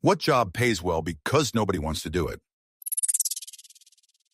What job pays well because nobody wants to do it?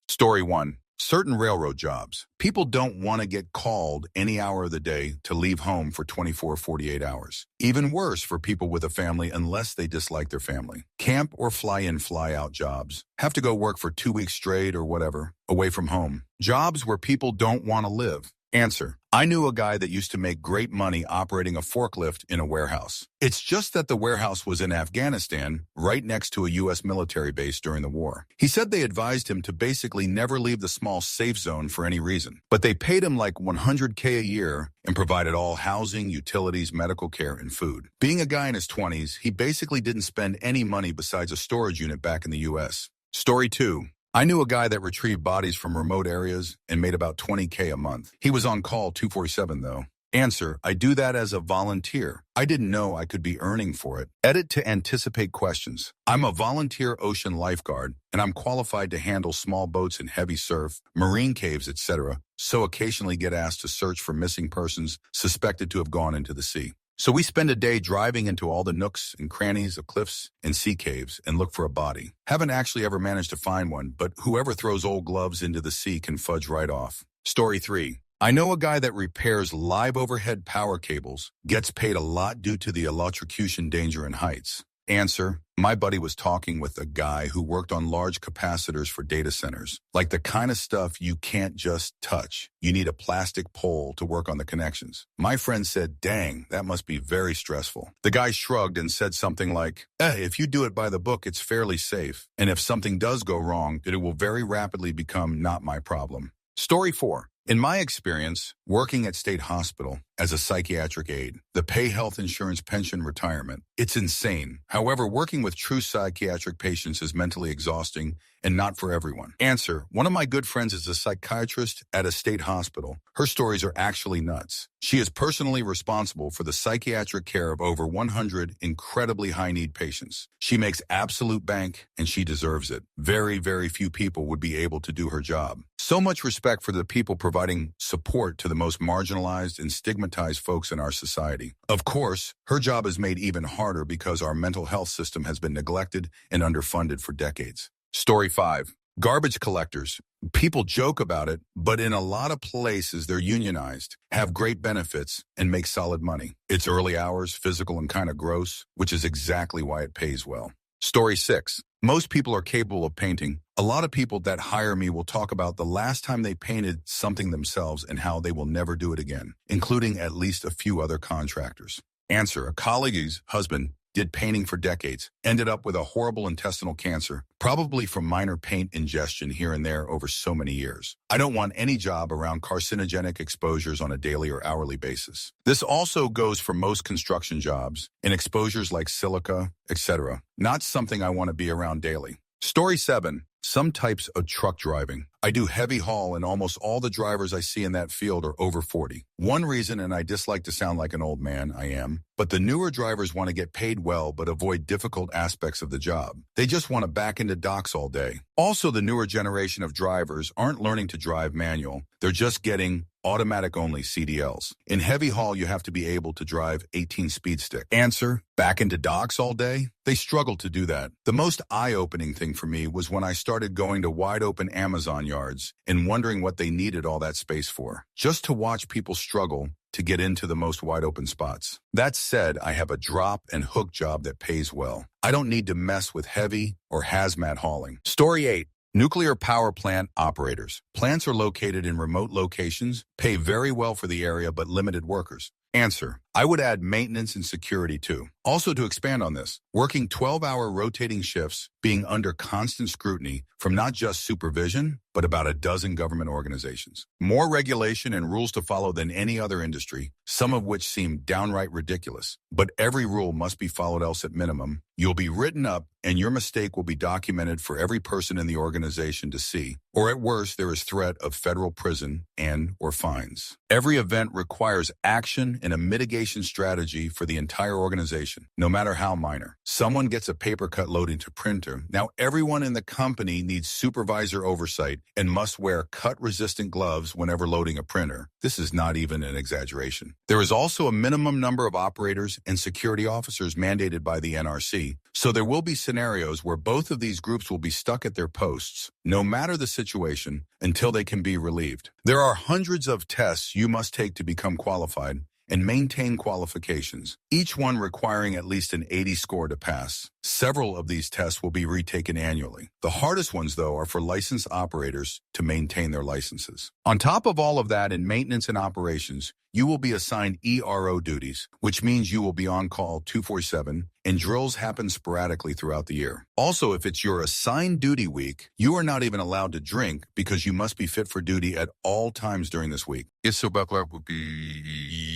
Story 1. Certain railroad jobs. People don't want to get called any hour of the day to leave home for 24, 48 hours. Even worse for people with a family unless they dislike their family. Camp or fly-in, fly-out jobs. Have to go work for 2 weeks straight or whatever, away from home. Jobs where people don't want to live. Answer. I knew a guy that used to make great money operating a forklift in a warehouse. It's just that the warehouse was in Afghanistan, right next to a U.S. military base during the war. He said they advised him to basically never leave the small safe zone for any reason. But they paid him like $100K a year and provided all housing, utilities, medical care, and food. Being a guy in his 20s, he basically didn't spend any money besides a storage unit back in the U.S. Story 2. I knew a guy that retrieved bodies from remote areas and made about $20K a month. He was on call 247 though. Answer. I do that as a volunteer. I didn't know I could be earning for it. Edit to anticipate questions. I'm a volunteer ocean lifeguard, and I'm qualified to handle small boats in heavy surf, marine caves, etc., so occasionally get asked to search for missing persons suspected to have gone into the sea. So we spend a day driving into all the nooks and crannies of cliffs and sea caves and look for a body. Haven't actually ever managed to find one, but whoever throws old gloves into the sea can fudge right off. Story 3. I know a guy that repairs live overhead power cables, gets paid a lot due to the electrocution danger in heights. Answer. My buddy was talking with a guy who worked on large capacitors for data centers, like the kind of stuff you can't just touch. You need a plastic pole to work on the connections. My friend said, dang, that must be very stressful. The guy shrugged and said something like, if you do it by the book, it's fairly safe. And if something does go wrong, it will very rapidly become not my problem. Story 4. In my experience, working at state hospital as a psychiatric aide, the pay health insurance pension retirement, it's insane. However, working with true psychiatric patients is mentally exhausting and not for everyone. Answer. One of my good friends is a psychiatrist at a state hospital. Her stories are actually nuts. She is personally responsible for the psychiatric care of over 100 incredibly high-need patients. She makes absolute bank, and she deserves it. Very, very few people would be able to do her job. So much respect for the people providing support to the most marginalized and stigmatized folks in our society. Of course, her job is made even harder because our mental health system has been neglected and underfunded for decades. Story 5. Garbage collectors. People joke about it, but in a lot of places they're unionized, have great benefits, and make solid money. It's early hours, physical, and kind of gross, which is exactly why it pays well. Story 6. Most people are capable of painting. A lot of people that hire me will talk about the last time they painted something themselves and how they will never do it again, including at least a few other contractors. Answer. A colleague's husband did painting for decades, ended up with a horrible intestinal cancer, probably from minor paint ingestion here and there over so many years. I don't want any job around carcinogenic exposures on a daily or hourly basis. This also goes for most construction jobs and exposures like silica, etc. Not something I want to be around daily. Story 7. Some types of truck driving. I do heavy haul and almost all the drivers I see in that field are over 40. One reason, and I dislike to sound like an old man, I am, but the newer drivers want to get paid well but avoid difficult aspects of the job. They just want to back into docks all day. Also, the newer generation of drivers aren't learning to drive manual. They're just getting automatic-only CDLs. In heavy haul, you have to be able to drive 18 speed stick. Answer, back into docks all day? They struggle to do that. The most eye-opening thing for me was when I started going to wide-open Amazon yards and wondering what they needed all that space for, just to watch people struggle to get into the most wide-open spots. That said, I have a drop and hook job that pays well. I don't need to mess with heavy or hazmat hauling. Story 8. Nuclear power plant operators. Plants are located in remote locations, pay very well for the area, but limited workers. Answer. I would add maintenance and security too. Also, to expand on this, working 12-hour rotating shifts, being under constant scrutiny from not just supervision, but about a dozen government organizations. More regulation and rules to follow than any other industry, some of which seem downright ridiculous. But every rule must be followed, else at minimum, you'll be written up and your mistake will be documented for every person in the organization to see. Or at worst, there is threat of federal prison and/or fines. Every event requires action and a mitigation mitigation strategy for the entire organization, no matter how minor. Someone gets a paper cut loading to printer. Now everyone in the company needs supervisor oversight and must wear cut-resistant gloves whenever loading a printer. This is not even an exaggeration. There is also a minimum number of operators and security officers mandated by the NRC, so there will be scenarios where both of these groups will be stuck at their posts, no matter the situation, until they can be relieved. There are hundreds of tests you must take to become qualified and maintain qualifications, each one requiring at least an 80 score to pass. Several of these tests will be retaken annually. The hardest ones, though, are for licensed operators to maintain their licenses. On top of all of that, in maintenance and operations, you will be assigned ERO duties, which means you will be on call 24/7, and drills happen sporadically throughout the year. Also, if it's your assigned duty week, you are not even allowed to drink because you must be fit for duty at all times during this week. Yes, so Buckler would be...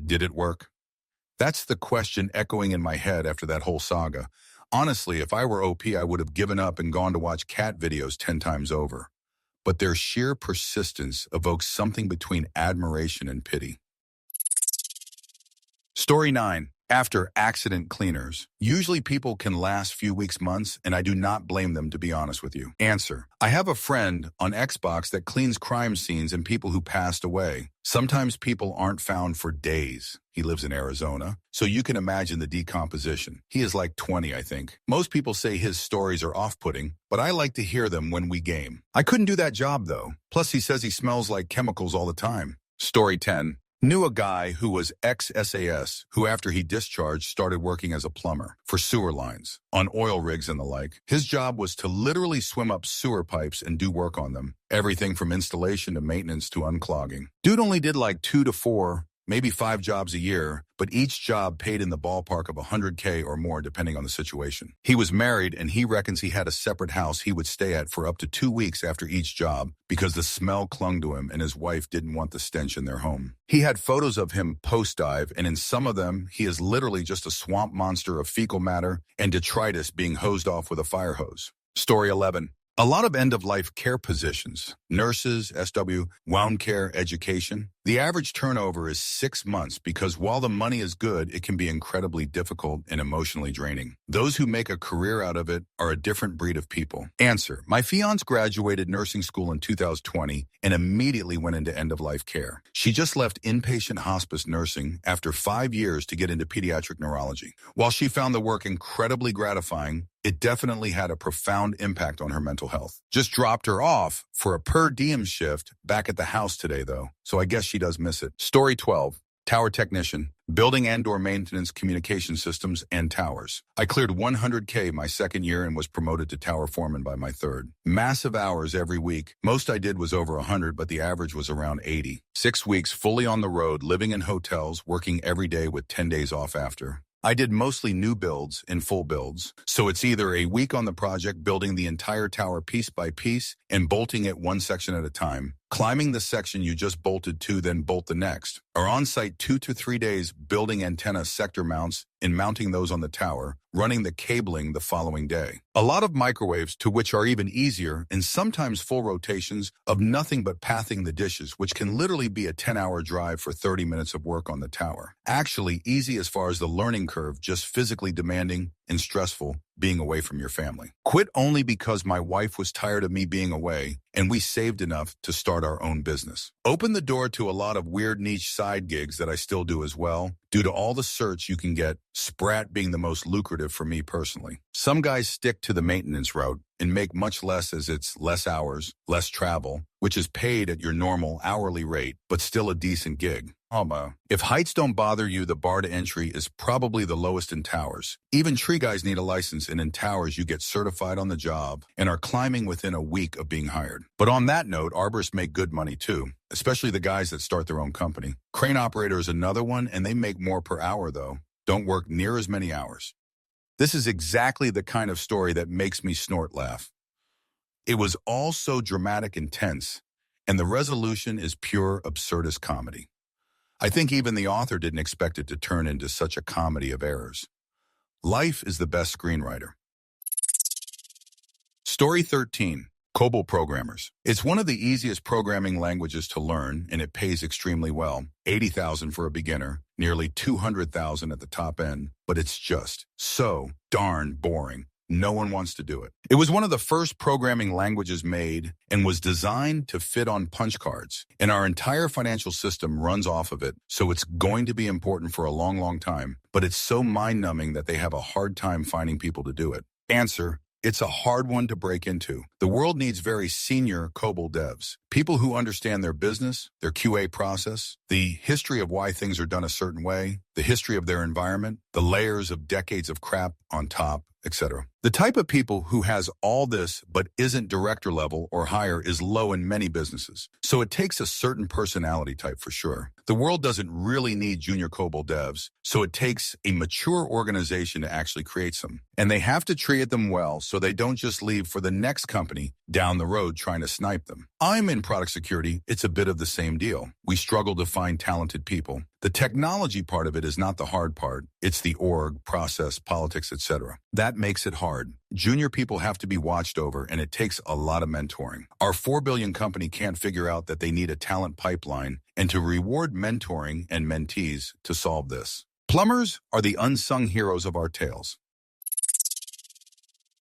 Did it work? That's the question echoing in my head after that whole saga. Honestly, if I were OP, I would have given up and gone to watch cat videos 10 times over. But their sheer persistence evokes something between admiration and pity. Story 9. After accident cleaners. Usually people can last few weeks, months, and I do not blame them, to be honest with you. Answer. I have a friend on Xbox that cleans crime scenes and people who passed away. Sometimes people aren't found for days. He lives in Arizona, so you can imagine the decomposition. He is like 20, I think. Most people say his stories are off-putting, but I like to hear them when we game. I couldn't do that job, though. Plus, he says he smells like chemicals all the time. Story 10. Knew a guy who was ex-SAS, who after he discharged started working as a plumber for sewer lines, on oil rigs and the like. His job was to literally swim up sewer pipes and do work on them. Everything from installation to maintenance to unclogging. Dude only did like 2 to 4, maybe 5 jobs a year, but each job paid in the ballpark of $100K or more depending on the situation. He was married and he reckons he had a separate house he would stay at for up to 2 weeks after each job because the smell clung to him and his wife didn't want the stench in their home. He had photos of him post-dive, and in some of them, he is literally just a swamp monster of fecal matter and detritus being hosed off with a fire hose. Story 11. A lot of end-of-life care positions, nurses, SW, wound care, education. The average turnover is 6 months because while the money is good, it can be incredibly difficult and emotionally draining. Those who make a career out of it are a different breed of people. Answer. My fiance graduated nursing school in 2020 and immediately went into end-of-life care. She just left inpatient hospice nursing after 5 years to get into pediatric neurology. While she found the work incredibly gratifying, it definitely had a profound impact on her mental health. Just dropped her off for a per diem shift back at the house today, though, so I guess she does miss it. Story 12. Tower technician, building and/or maintenance communication systems and towers. I cleared 100K my second year and was promoted to tower foreman by my third. Massive hours every week. Most I did was over 100, but the average was around 80. 6 weeks fully on the road, living in hotels, working every day with 10 days off after. I did mostly new builds and full builds, so it's either a week on the project building the entire tower piece by piece and bolting it one section at a time, climbing the section you just bolted to, then bolt the next, or on-site 2 to 3 days building antenna sector mounts and mounting those on the tower, running the cabling the following day. A lot of microwaves, to which are even easier, and sometimes full rotations of nothing but pathing the dishes, which can literally be a 10-hour drive for 30 minutes of work on the tower. Actually easy as far as the learning curve, just physically demanding and stressful being away from your family. Quit only because my wife was tired of me being away and we saved enough to start our own business. Opened the door to a lot of weird niche side gigs that I still do as well, due to all the certs you can get, Sprat being the most lucrative for me personally. Some guys stick to the maintenance route and make much less as it's less hours, less travel, which is paid at your normal hourly rate, but still a decent gig. If heights don't bother you, the bar to entry is probably the lowest in towers. Even tree guys need a license, and in towers you get certified on the job and are climbing within a week of being hired. But on that note, arborists make good money too, especially the guys that start their own company. Crane operator is another one, and they make more per hour though. Don't work near as many hours. This is exactly the kind of story that makes me snort laugh. It was all so dramatic and tense, and the resolution is pure absurdist comedy. I think even the author didn't expect it to turn into such a comedy of errors. Life is the best screenwriter. Story 13. COBOL programmers. It's one of the easiest programming languages to learn, and it pays extremely well. $80,000 for a beginner, nearly $200,000 at the top end, but it's just so darn boring. No one wants to do it. It was one of the first programming languages made and was designed to fit on punch cards. And our entire financial system runs off of it, so it's going to be important for a long, long time. But it's so mind-numbing that they have a hard time finding people to do it. Answer: it's a hard one to break into. The world needs very senior COBOL devs, people who understand their business, their QA process, the history of why things are done a certain way, the history of their environment, the layers of decades of crap on top, etc. The type of people who has all this but isn't director level or higher is low in many businesses. So it takes a certain personality type for sure. The world doesn't really need junior COBOL devs, so it takes a mature organization to actually create some. And they have to treat them well so they don't just leave for the next company down the road trying to snipe them. I'm in product security. It's a bit of the same deal. We struggle to find talented people. The technology part of it is not the hard part. It's the org, process, politics, etc. That makes it hard. Junior people have to be watched over, and it takes a lot of mentoring. Our 4 billion company can't figure out that they need a talent pipeline and to reward mentoring and mentees to solve this. Plumbers are the unsung heroes of our tales.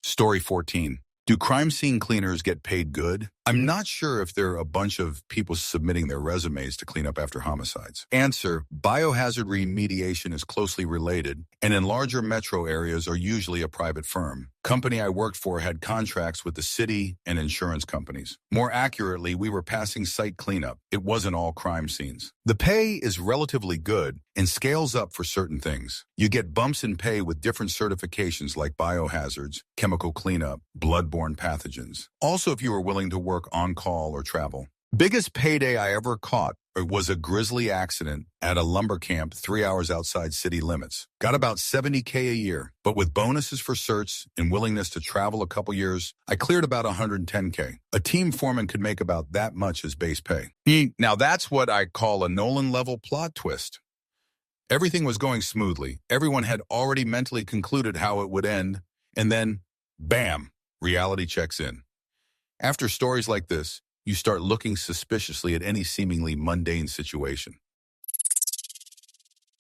Story 14. Do crime scene cleaners get paid good? I'm not sure if there are a bunch of people submitting their resumes to clean up after homicides. Answer: biohazard remediation is closely related, and in larger metro areas are usually a private firm. Company I worked for had contracts with the city and insurance companies. More accurately, we were passing site cleanup. It wasn't all crime scenes. The pay is relatively good and scales up for certain things. You get bumps in pay with different certifications like biohazards, chemical cleanup, bloodborne pathogens. Also, if you are willing to work on call or travel. Biggest payday I ever caught was a grisly accident at a lumber camp 3 hours outside city limits. Got about $70K a year, but with bonuses for certs and willingness to travel a couple years, I cleared about $110K. A team foreman could make about that much as base pay. Now that's what I call a Nolan-level plot twist. Everything was going smoothly. Everyone had already mentally concluded how it would end, and then, bam, reality checks in. After stories like this, you start looking suspiciously at any seemingly mundane situation.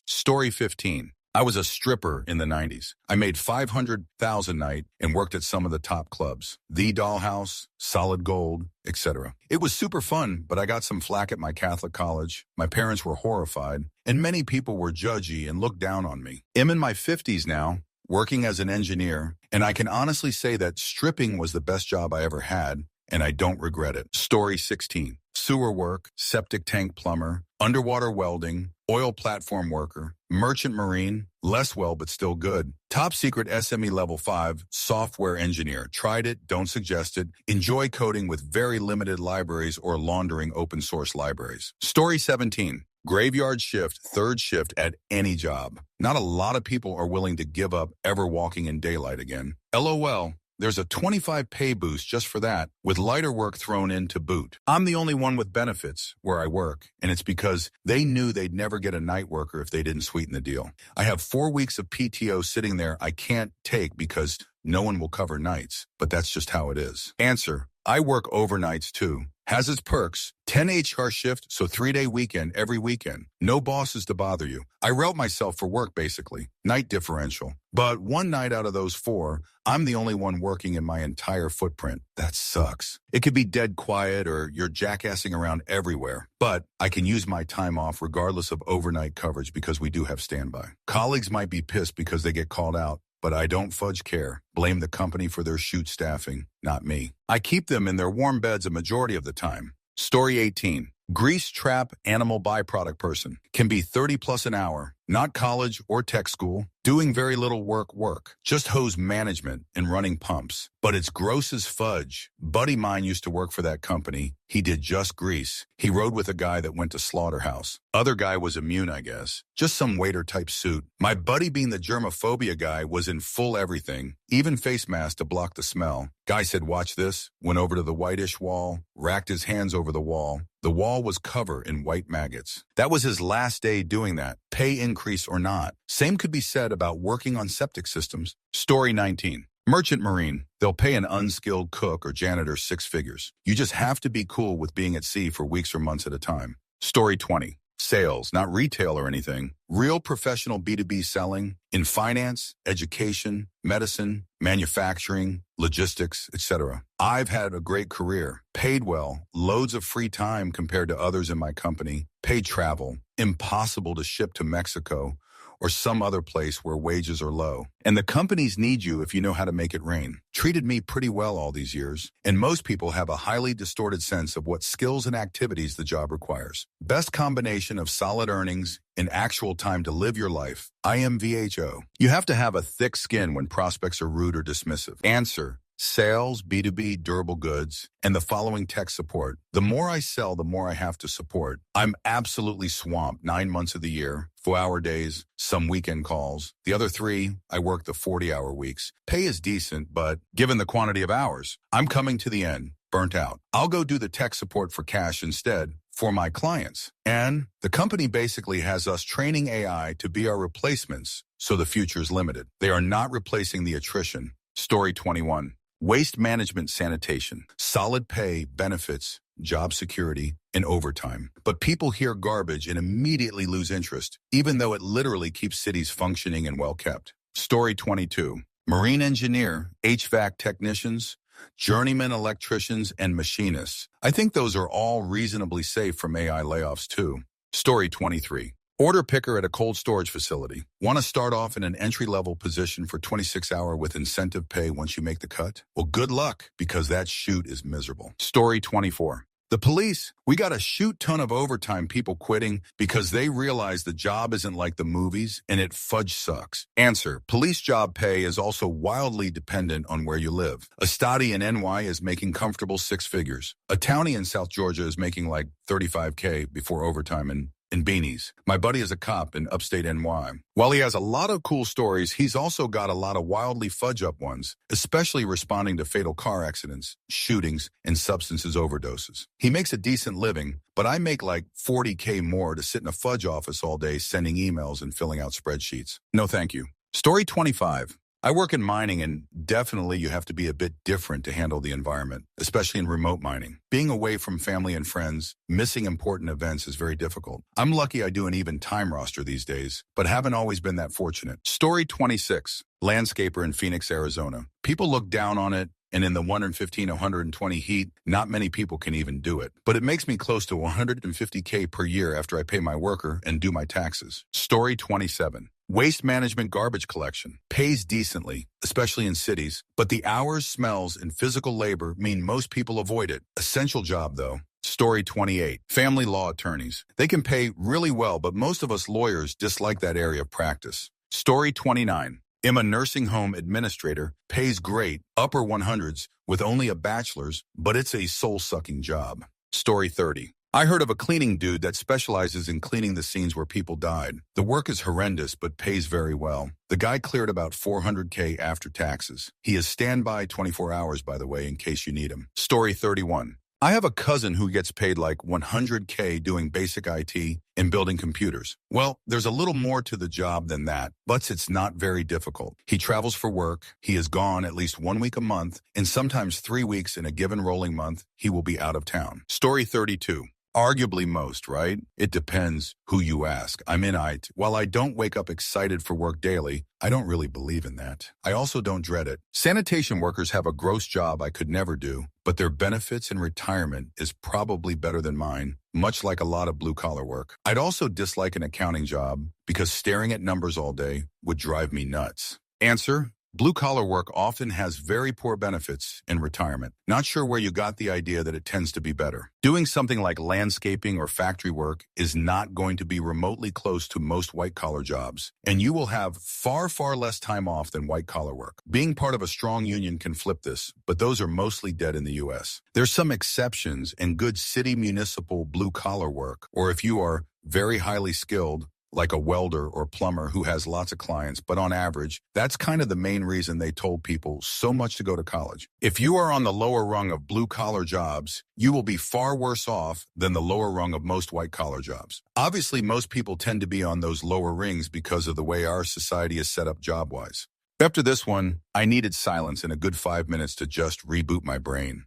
Story 15. I was a stripper in the 90s. I made $500,000 a night and worked at some of the top clubs. The Dollhouse, Solid Gold, etc. It was super fun, but I got some flack at my Catholic college. My parents were horrified, and many people were judgy and looked down on me. I'm in my 50s now, working as an engineer, and I can honestly say that stripping was the best job I ever had, and I don't regret it. Story 16. Sewer work, septic tank plumber, underwater welding, oil platform worker, merchant marine, less well but still good. Top secret SME level 5, software engineer. Tried it, don't suggest it. Enjoy coding with very limited libraries or laundering open source libraries. Story 17. Graveyard shift, third shift at any job. Not a lot of people are willing to give up ever walking in daylight again. LOL. There's a 25 pay boost just for that, with lighter work thrown in to boot. I'm the only one with benefits where I work, and it's because they knew they'd never get a night worker if they didn't sweeten the deal. I have 4 weeks of PTO sitting there I can't take because no one will cover nights, but that's just how it is. Answer: I work overnights too. Has its perks. 10 HR shift, so 3-day weekend every weekend. No bosses to bother you. I route myself for work basically. Night differential. But one night out of those 4, I'm the only one working in my entire footprint. That sucks. It could be dead quiet or you're jackassing around everywhere. But I can use my time off regardless of overnight coverage because we do have standby. Colleagues might be pissed because they get called out, but I don't fudge care. Blame the company for their shoot staffing, not me. I keep them in their warm beds a majority of the time. Story 18. Grease trap animal byproduct person. Can be 30 plus an hour. Not college or tech school. Doing very little work. Just hose management and running pumps. But it's gross as fudge. Buddy mine used to work for that company. He did just grease. He rode with a guy that went to slaughterhouse. Other guy was immune, I guess. Just some waiter type suit. My buddy, being the germophobia guy, was in full everything. Even face mask to block the smell. Guy said, watch this. Went over to the whitish wall. Racked his hands over the wall. The wall was covered in white maggots. That was his last day doing that. Pay increase or not. Same could be said about working on septic systems. Story 19. Merchant Marine. They'll pay an unskilled cook or janitor six figures. You just have to be cool with being at sea for weeks or months at a time. Story 20. Sales, not retail or anything. Real professional B2B selling in finance, education, medicine, manufacturing, logistics, etc. I've had a great career, paid well, loads of free time compared to others in my company, paid travel, impossible to ship to Mexico or some other place where wages are low. And the companies need you if you know how to make it rain. Treated me pretty well all these years, and most people have a highly distorted sense of what skills and activities the job requires. Best combination of solid earnings and actual time to live your life. IMVHO. You have to have a thick skin when prospects are rude or dismissive. Answer. Sales, B2B, durable goods, and the following tech support. The more I sell, the more I have to support. I'm absolutely swamped 9 months of the year, 4-hour days, some weekend calls. The other 3, I work the 40-hour weeks. Pay is decent, but given the quantity of hours, I'm coming to the end, burnt out. I'll go do the tech support for cash instead for my clients. And the company basically has us training AI to be our replacements, so the future is limited. They are not replacing the attrition. Story 21. Waste management sanitation, solid pay, benefits, job security, and overtime. But people hear garbage and immediately lose interest, even though it literally keeps cities functioning and well kept. Story 22. Marine engineer, HVAC technicians, journeyman electricians, and machinists. I think those are all reasonably safe from AI layoffs too. Story 23. Order picker at a cold storage facility. Want to start off in an entry-level position for 26-hour with incentive pay once you make the cut? Well, good luck, because that shoot is miserable. Story 24. The police. We got a shoot ton of overtime people quitting because they realize the job isn't like the movies and it fudge sucks. Answer. Police job pay is also wildly dependent on where you live. A study in NY is making comfortable 6 figures. A townie in South Georgia is making like $35K before overtime and beanies. My buddy is a cop in upstate NY. While he has a lot of cool stories, he's also got a lot of wildly fudge up ones, especially responding to fatal car accidents, shootings, and substances overdoses. He makes a decent living, but I make like $40K more to sit in a fudge office all day sending emails and filling out spreadsheets. No thank you. Story 25. I work in mining, and definitely you have to be a bit different to handle the environment, especially in remote mining. Being away from family and friends, missing important events is very difficult. I'm lucky I do an even time roster these days, but haven't always been that fortunate. Story 26. Landscaper in Phoenix, Arizona. People look down on it, and in the 115, 120 heat, not many people can even do it. But it makes me close to $150K per year after I pay my worker and do my taxes. Story 27. Waste management garbage collection. Pays decently, especially in cities, but the hours, smells, and physical labor mean most people avoid it. Essential job, though. Story 28. Family law attorneys. They can pay really well, but most of us lawyers dislike that area of practice. Story 29. I'm a nursing home administrator, pays great, upper 100s, with only a bachelor's, but it's a soul-sucking job. Story 30. I heard of a cleaning dude that specializes in cleaning the scenes where people died. The work is horrendous, but pays very well. The guy cleared about $400K after taxes. He is standby 24 hours, by the way, in case you need him. Story 31. I have a cousin who gets paid like $100K doing basic IT and building computers. Well, there's a little more to the job than that, but it's not very difficult. He travels for work, he is gone at least 1 week a month, and sometimes 3 weeks in a given rolling month, he will be out of town. Story 32. Arguably most, right? It depends who you ask. I'm in IT. While I don't wake up excited for work daily, I don't really believe in that. I also don't dread it. Sanitation workers have a gross job I could never do, but their benefits and retirement is probably better than mine, much like a lot of blue-collar work. I'd also dislike an accounting job because staring at numbers all day would drive me nuts. Answer. Blue-collar work often has very poor benefits in retirement. Not sure where you got the idea that it tends to be better. Doing something like landscaping or factory work is not going to be remotely close to most white-collar jobs, and you will have far, far less time off than white-collar work. Being part of a strong union can flip this, but those are mostly dead in the U.S. There's some exceptions in good city municipal blue-collar work, or if you are very highly skilled, like a welder or plumber who has lots of clients, but on average, that's kind of the main reason they told people so much to go to college. If you are on the lower rung of blue-collar jobs, you will be far worse off than the lower rung of most white-collar jobs. Obviously, most people tend to be on those lower rings because of the way our society is set up job-wise. After this one, I needed silence and a good 5 minutes to just reboot my brain.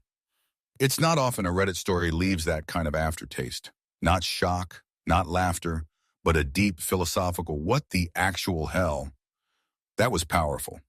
It's not often a Reddit story leaves that kind of aftertaste. Not shock, not laughter, but a deep philosophical, what the actual hell? That was powerful.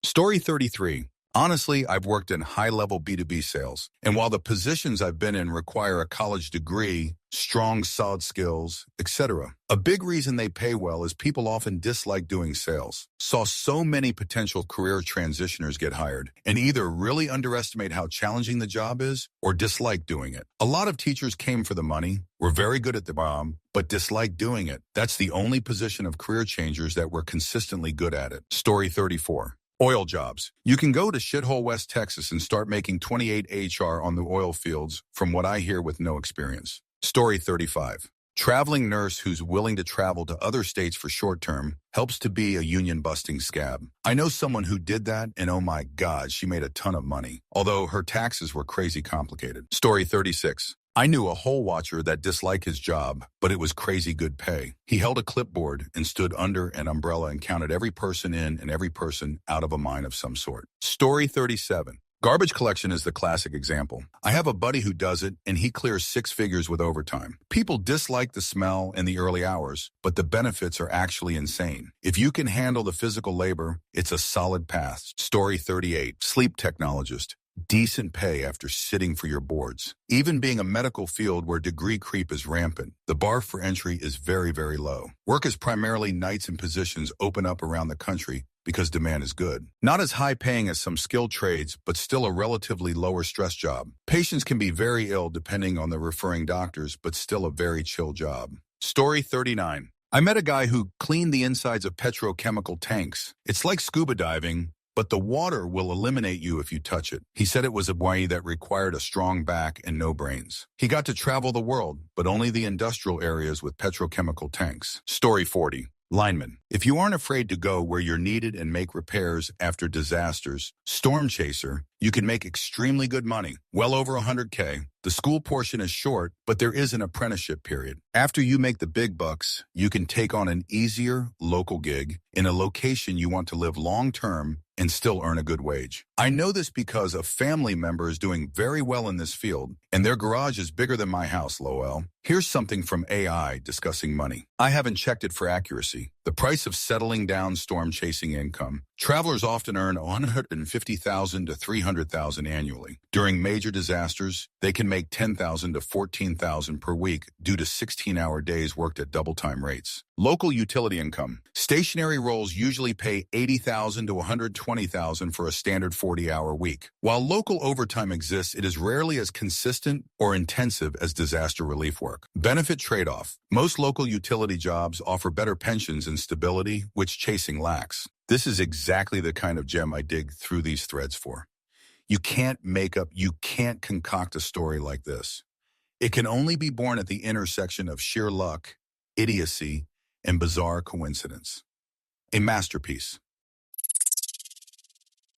Story 33. Honestly, I've worked in high-level B2B sales, and while the positions I've been in require a college degree, strong soft skills, etc., a big reason they pay well is people often dislike doing sales. Saw so many potential career transitioners get hired, and either really underestimate how challenging the job is or dislike doing it. A lot of teachers came for the money, were very good at the job, but disliked doing it. That's the only position of career changers that were consistently good at it. Story 34. Oil jobs. You can go to shithole West Texas and start making 28 HR on the oil fields, from what I hear with no experience. Story 35. Traveling nurse who's willing to travel to other states for short term helps to be a union-busting scab. I know someone who did that, and oh my God, she made a ton of money, although her taxes were crazy complicated. Story 36. I knew a hole watcher that disliked his job, but it was crazy good pay. He held a clipboard and stood under an umbrella and counted every person in and every person out of a mine of some sort. Story 37. Garbage collection is the classic example. I have a buddy who does it, and he clears 6 figures with overtime. People dislike the smell and the early hours, but the benefits are actually insane. If you can handle the physical labor, it's a solid path. Story 38. Sleep technologist. Decent pay after sitting for your boards. Even being a medical field where degree creep is rampant, the bar for entry is very, very low. Work is primarily nights and positions open up around the country because demand is good. Not as high paying as some skilled trades, but still a relatively lower stress job. Patients can be very ill depending on the referring doctors, but still a very chill job. Story 39. I met a guy who cleaned the insides of petrochemical tanks. It's like scuba diving, but the water will eliminate you if you touch it. He said it was a way that required a strong back and no brains. He got to travel the world, but only the industrial areas with petrochemical tanks. Story 40. Lineman. If you aren't afraid to go where you're needed and make repairs after disasters, storm chaser, you can make extremely good money, well over 100K. The school portion is short, but there is an apprenticeship period. After you make the big bucks, you can take on an easier local gig in a location you want to live long-term and still earn a good wage. I know this because a family member is doing very well in this field, and their garage is bigger than my house, lol. Here's something from AI discussing money. I haven't checked it for accuracy. The price of settling down storm chasing income. Travelers often earn $150,000 to $300,000 annually. During major disasters, they can make $10,000 to $14,000 per week due to 16-hour days worked at double-time rates. Local utility income. Stationary roles usually pay $80,000 to $120,000 for a standard 40-hour week. While local overtime exists, it is rarely as consistent or intensive as disaster relief work. Benefit trade-off. Most local utility jobs offer better pensions and stability, which chasing lacks. This is exactly the kind of gem I dig through these threads for. You can't concoct a story like this. It can only be born at the intersection of sheer luck, idiocy, and bizarre coincidence. A masterpiece.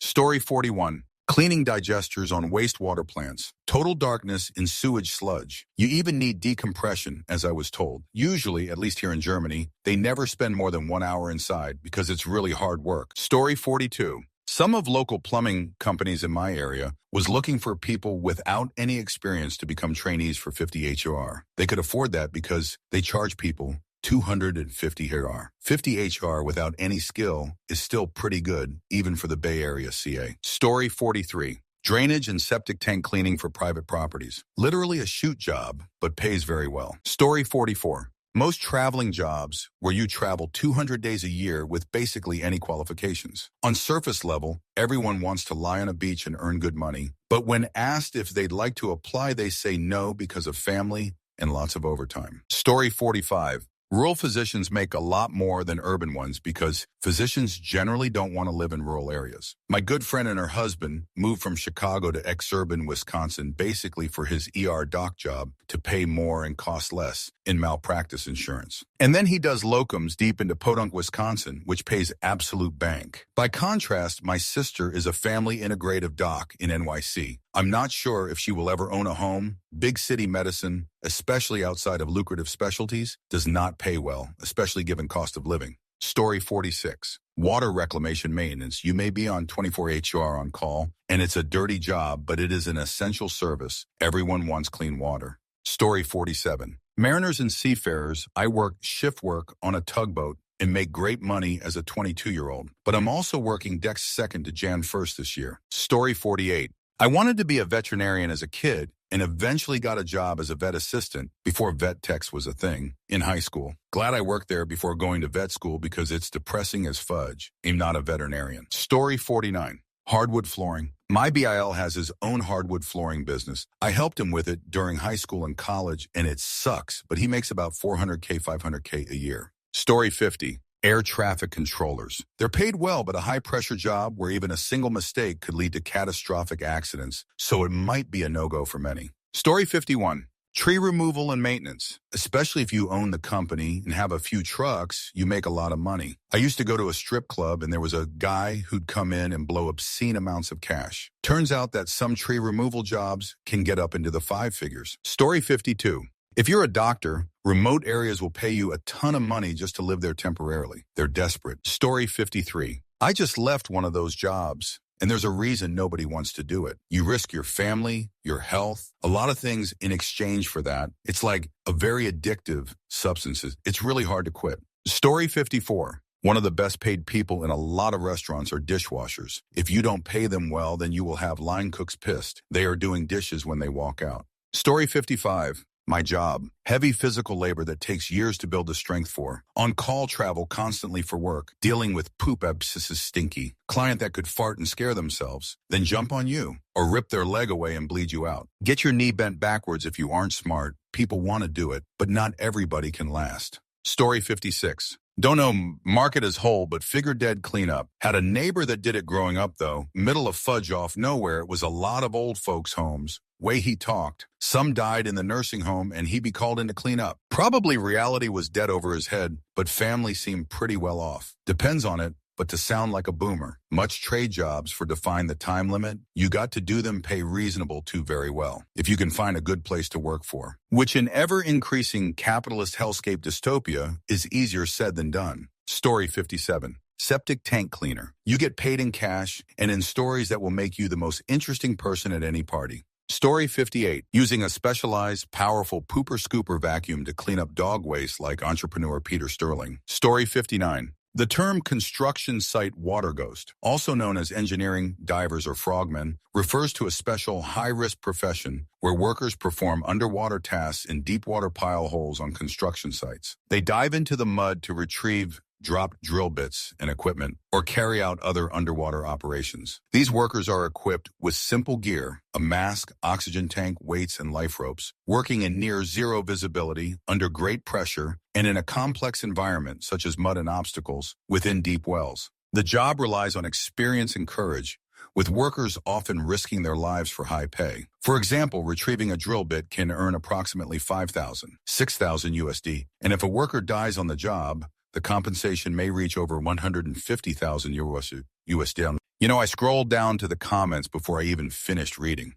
Story 41. Cleaning digesters on wastewater plants. Total darkness in sewage sludge. You even need decompression, as I was told. Usually, at least here in Germany, they never spend more than 1 hour inside because it's really hard work. Story 42. Some of local plumbing companies in my area was looking for people without any experience to become trainees for 50 HR. They could afford that because they charge people 250 HR. 50 HR without any skill is still pretty good, even for the Bay Area CA. Story 43. Drainage and septic tank cleaning for private properties. Literally a shoot job, but pays very well. Story 44. Most traveling jobs where you travel 200 days a year with basically any qualifications. On surface level, everyone wants to lie on a beach and earn good money. But when asked if they'd like to apply, they say no because of family and lots of overtime. Story 45. Rural physicians make a lot more than urban ones because physicians generally don't want to live in rural areas. My good friend and her husband moved from Chicago to exurban Wisconsin basically for his ER doc job to pay more and cost less in malpractice insurance. And then he does locums deep into Podunk, Wisconsin, which pays absolute bank. By contrast, my sister is a family integrative doc in NYC. I'm not sure if she will ever own a home. Big city medicine, especially outside of lucrative specialties, does not pay well, especially given cost of living. Story 46. Water reclamation maintenance. You may be on 24 HR on call, and it's a dirty job, but it is an essential service. Everyone wants clean water. Story 47. Mariners and seafarers. I work shift work on a tugboat and make great money as a 22-year-old, but I'm also working deck second to Jan 1st this year. Story 48. I wanted to be a veterinarian as a kid and eventually got a job as a vet assistant before vet techs was a thing in high school. Glad I worked there before going to vet school because it's depressing as fudge. I'm not a veterinarian. Story 49. Hardwood flooring. My BIL has his own hardwood flooring business. I helped him with it during high school and college, and it sucks, but he makes about $400K, $500K a year. Story 50. Air traffic controllers. They're paid well, but a high-pressure job where even a single mistake could lead to catastrophic accidents, so it might be a no-go for many. Story 51. Tree removal and maintenance. Especially if you own the company and have a few trucks, you make a lot of money. I used to go to a strip club, and there was a guy who'd come in and blow obscene amounts of cash. Turns out that some tree removal jobs can get up into the five figures. Story 52. If you're a doctor, remote areas will pay you a ton of money just to live there temporarily. They're desperate. Story 53. I just left one of those jobs, and there's a reason nobody wants to do it. You risk your family, your health, a lot of things in exchange for that. It's like a very addictive substances. It's really hard to quit. Story 54. One of the best paid people in a lot of restaurants are dishwashers. If you don't pay them well, then you will have line cooks pissed. They are doing dishes when they walk out. Story 55. My job. Heavy physical labor that takes years to build the strength for. On-call travel constantly for work. Dealing with poop abscesses stinky. Client that could fart and scare themselves. Then jump on you. Or rip their leg away and bleed you out. Get your knee bent backwards if you aren't smart. People want to do it, but not everybody can last. Story 56. Don't know market as whole, but figure dead cleanup. Had a neighbor that did it growing up, though. Middle of fudge off nowhere. It was a lot of old folks' homes. Way he talked. Some died in the nursing home, and he'd be called in to clean up. Probably reality was dead over his head, but family seemed pretty well off. Depends on it, but to sound like a boomer. Much trade jobs for define the time limit. You got to do them pay reasonable to very well. If you can find a good place to work for. Which in ever-increasing capitalist hellscape dystopia is easier said than done. Story 57. Septic tank cleaner. You get paid in cash and in stories that will make you the most interesting person at any party. Story 58. Using a specialized, powerful pooper-scooper vacuum to clean up dog waste like entrepreneur Peter Sterling. Story 59. The term construction site water ghost, also known as engineering, divers, or frogmen, refers to a special high-risk profession where workers perform underwater tasks in deep-water pile holes on construction sites. They dive into the mud to retrieve dropped drill bits and equipment, or carry out other underwater operations. These workers are equipped with simple gear, a mask, oxygen tank, weights, and life ropes, working in near zero visibility, under great pressure, and in a complex environment such as mud and obstacles within deep wells. The job relies on experience and courage, with workers often risking their lives for high pay. For example, retrieving a drill bit can earn approximately $5,000, $6,000 USD, and if a worker dies on the job, the compensation may reach over $150,000 USD. You know, I scrolled down to the comments before I even finished reading,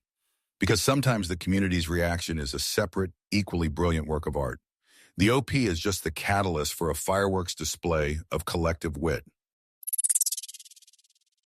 because sometimes the community's reaction is a separate, equally brilliant work of art. The OP is just the catalyst for a fireworks display of collective wit.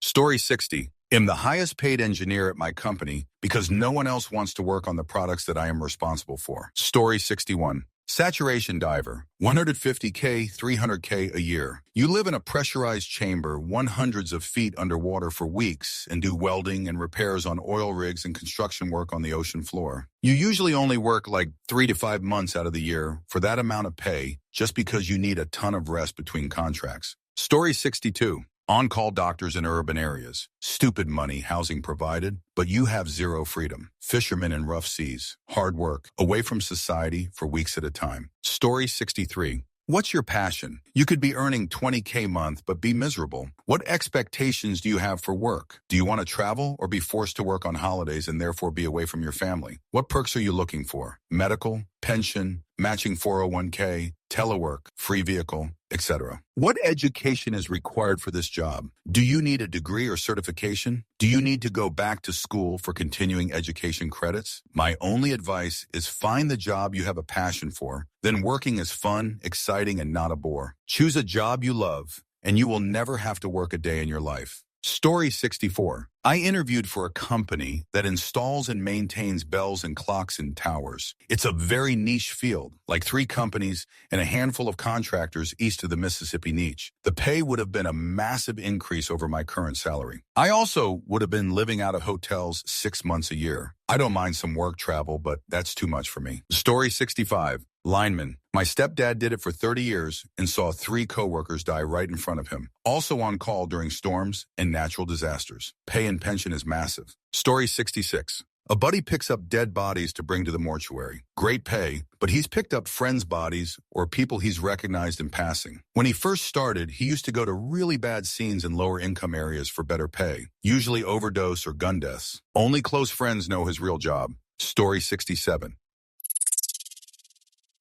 Story 60. I'm the highest paid engineer at my company because no one else wants to work on the products that I am responsible for. Story 61. Saturation diver, $150K, $300K a year. You live in a pressurized chamber, hundreds of feet underwater for weeks, and do welding and repairs on oil rigs and construction work on the ocean floor. You usually only work like 3 to 5 months out of the year for that amount of pay, just because you need a ton of rest between contracts. Story 62. On-call doctors in urban areas. Stupid money, housing provided, but you have zero freedom. Fishermen in rough seas. Hard work. Away from society for weeks at a time. Story 63. What's your passion? You could be earning $20K a month, but be miserable. What expectations do you have for work? Do you want to travel or be forced to work on holidays and therefore be away from your family? What perks are you looking for? Medical, pension, matching 401k, telework, free vehicle, etc. What education is required for this job? Do you need a degree or certification? Do you need to go back to school for continuing education credits? My only advice is find the job you have a passion for. Then working is fun, exciting, and not a bore. Choose a job you love, and you will never have to work a day in your life. Story 64. I interviewed for a company that installs and maintains bells and clocks in towers. It's a very niche field, like 3 companies and a handful of contractors east of the Mississippi niche. The pay would have been a massive increase over my current salary. I also would have been living out of hotels 6 months a year. I don't mind some work travel, but that's too much for me. Story 65. Lineman. My stepdad did it for 30 years and saw 3 coworkers die right in front of him. Also on call during storms and natural disasters. Pay and pension is massive. Story 66. A buddy picks up dead bodies to bring to the mortuary. Great pay, but he's picked up friends' bodies or people he's recognized in passing. When he first started, he used to go to really bad scenes in lower income areas for better pay, usually overdose or gun deaths. Only close friends know his real job. Story 67.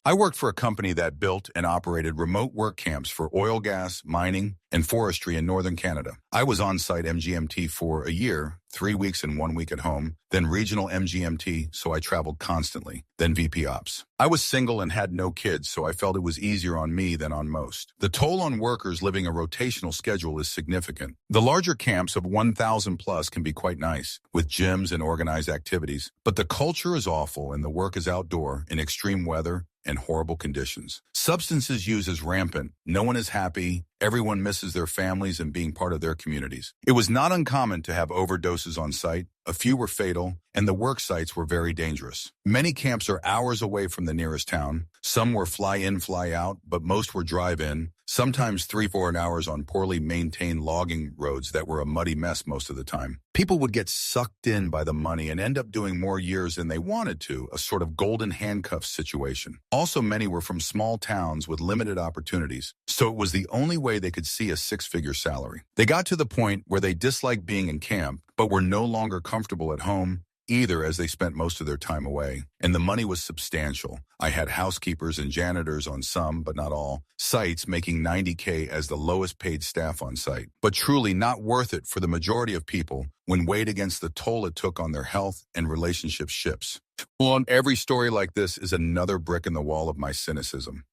I worked for a company that built and operated remote work camps for oil, gas, mining, and forestry in northern Canada. I was on-site MGMT for a year, 3 weeks and 1 week at home, then regional MGMT, so I traveled constantly, then VP Ops. I was single and had no kids, so I felt it was easier on me than on most. The toll on workers living a rotational schedule is significant. The larger camps of 1,000 plus can be quite nice, with gyms and organized activities, but the culture is awful and the work is outdoor in extreme weather and horrible conditions. Substances use is rampant. No one is happy. Everyone misses their families and being part of their communities. It was not uncommon to have overdoses on site. A few were fatal, and the work sites were very dangerous. Many camps are hours away from the nearest town. Some were fly-in, fly-out, but most were drive-in, sometimes 3-4 hours on poorly maintained logging roads that were a muddy mess most of the time. People would get sucked in by the money and end up doing more years than they wanted to, a sort of golden handcuffs situation. Also, many were from small towns with limited opportunities, so it was the only way they could see a 6-figure salary. They got to the point where they disliked being in camp, but were no longer comfortable at home either, as they spent most of their time away, and the money was substantial. I had housekeepers and janitors on some, but not all, sites making $90K as the lowest paid staff on site, but truly not worth it for the majority of people when weighed against the toll it took on their health and relationship ships. Well, on every story like this is another brick in the wall of my cynicism.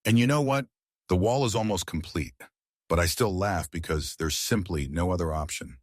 And you know what? The wall is almost complete, but I still laugh because there's simply no other option.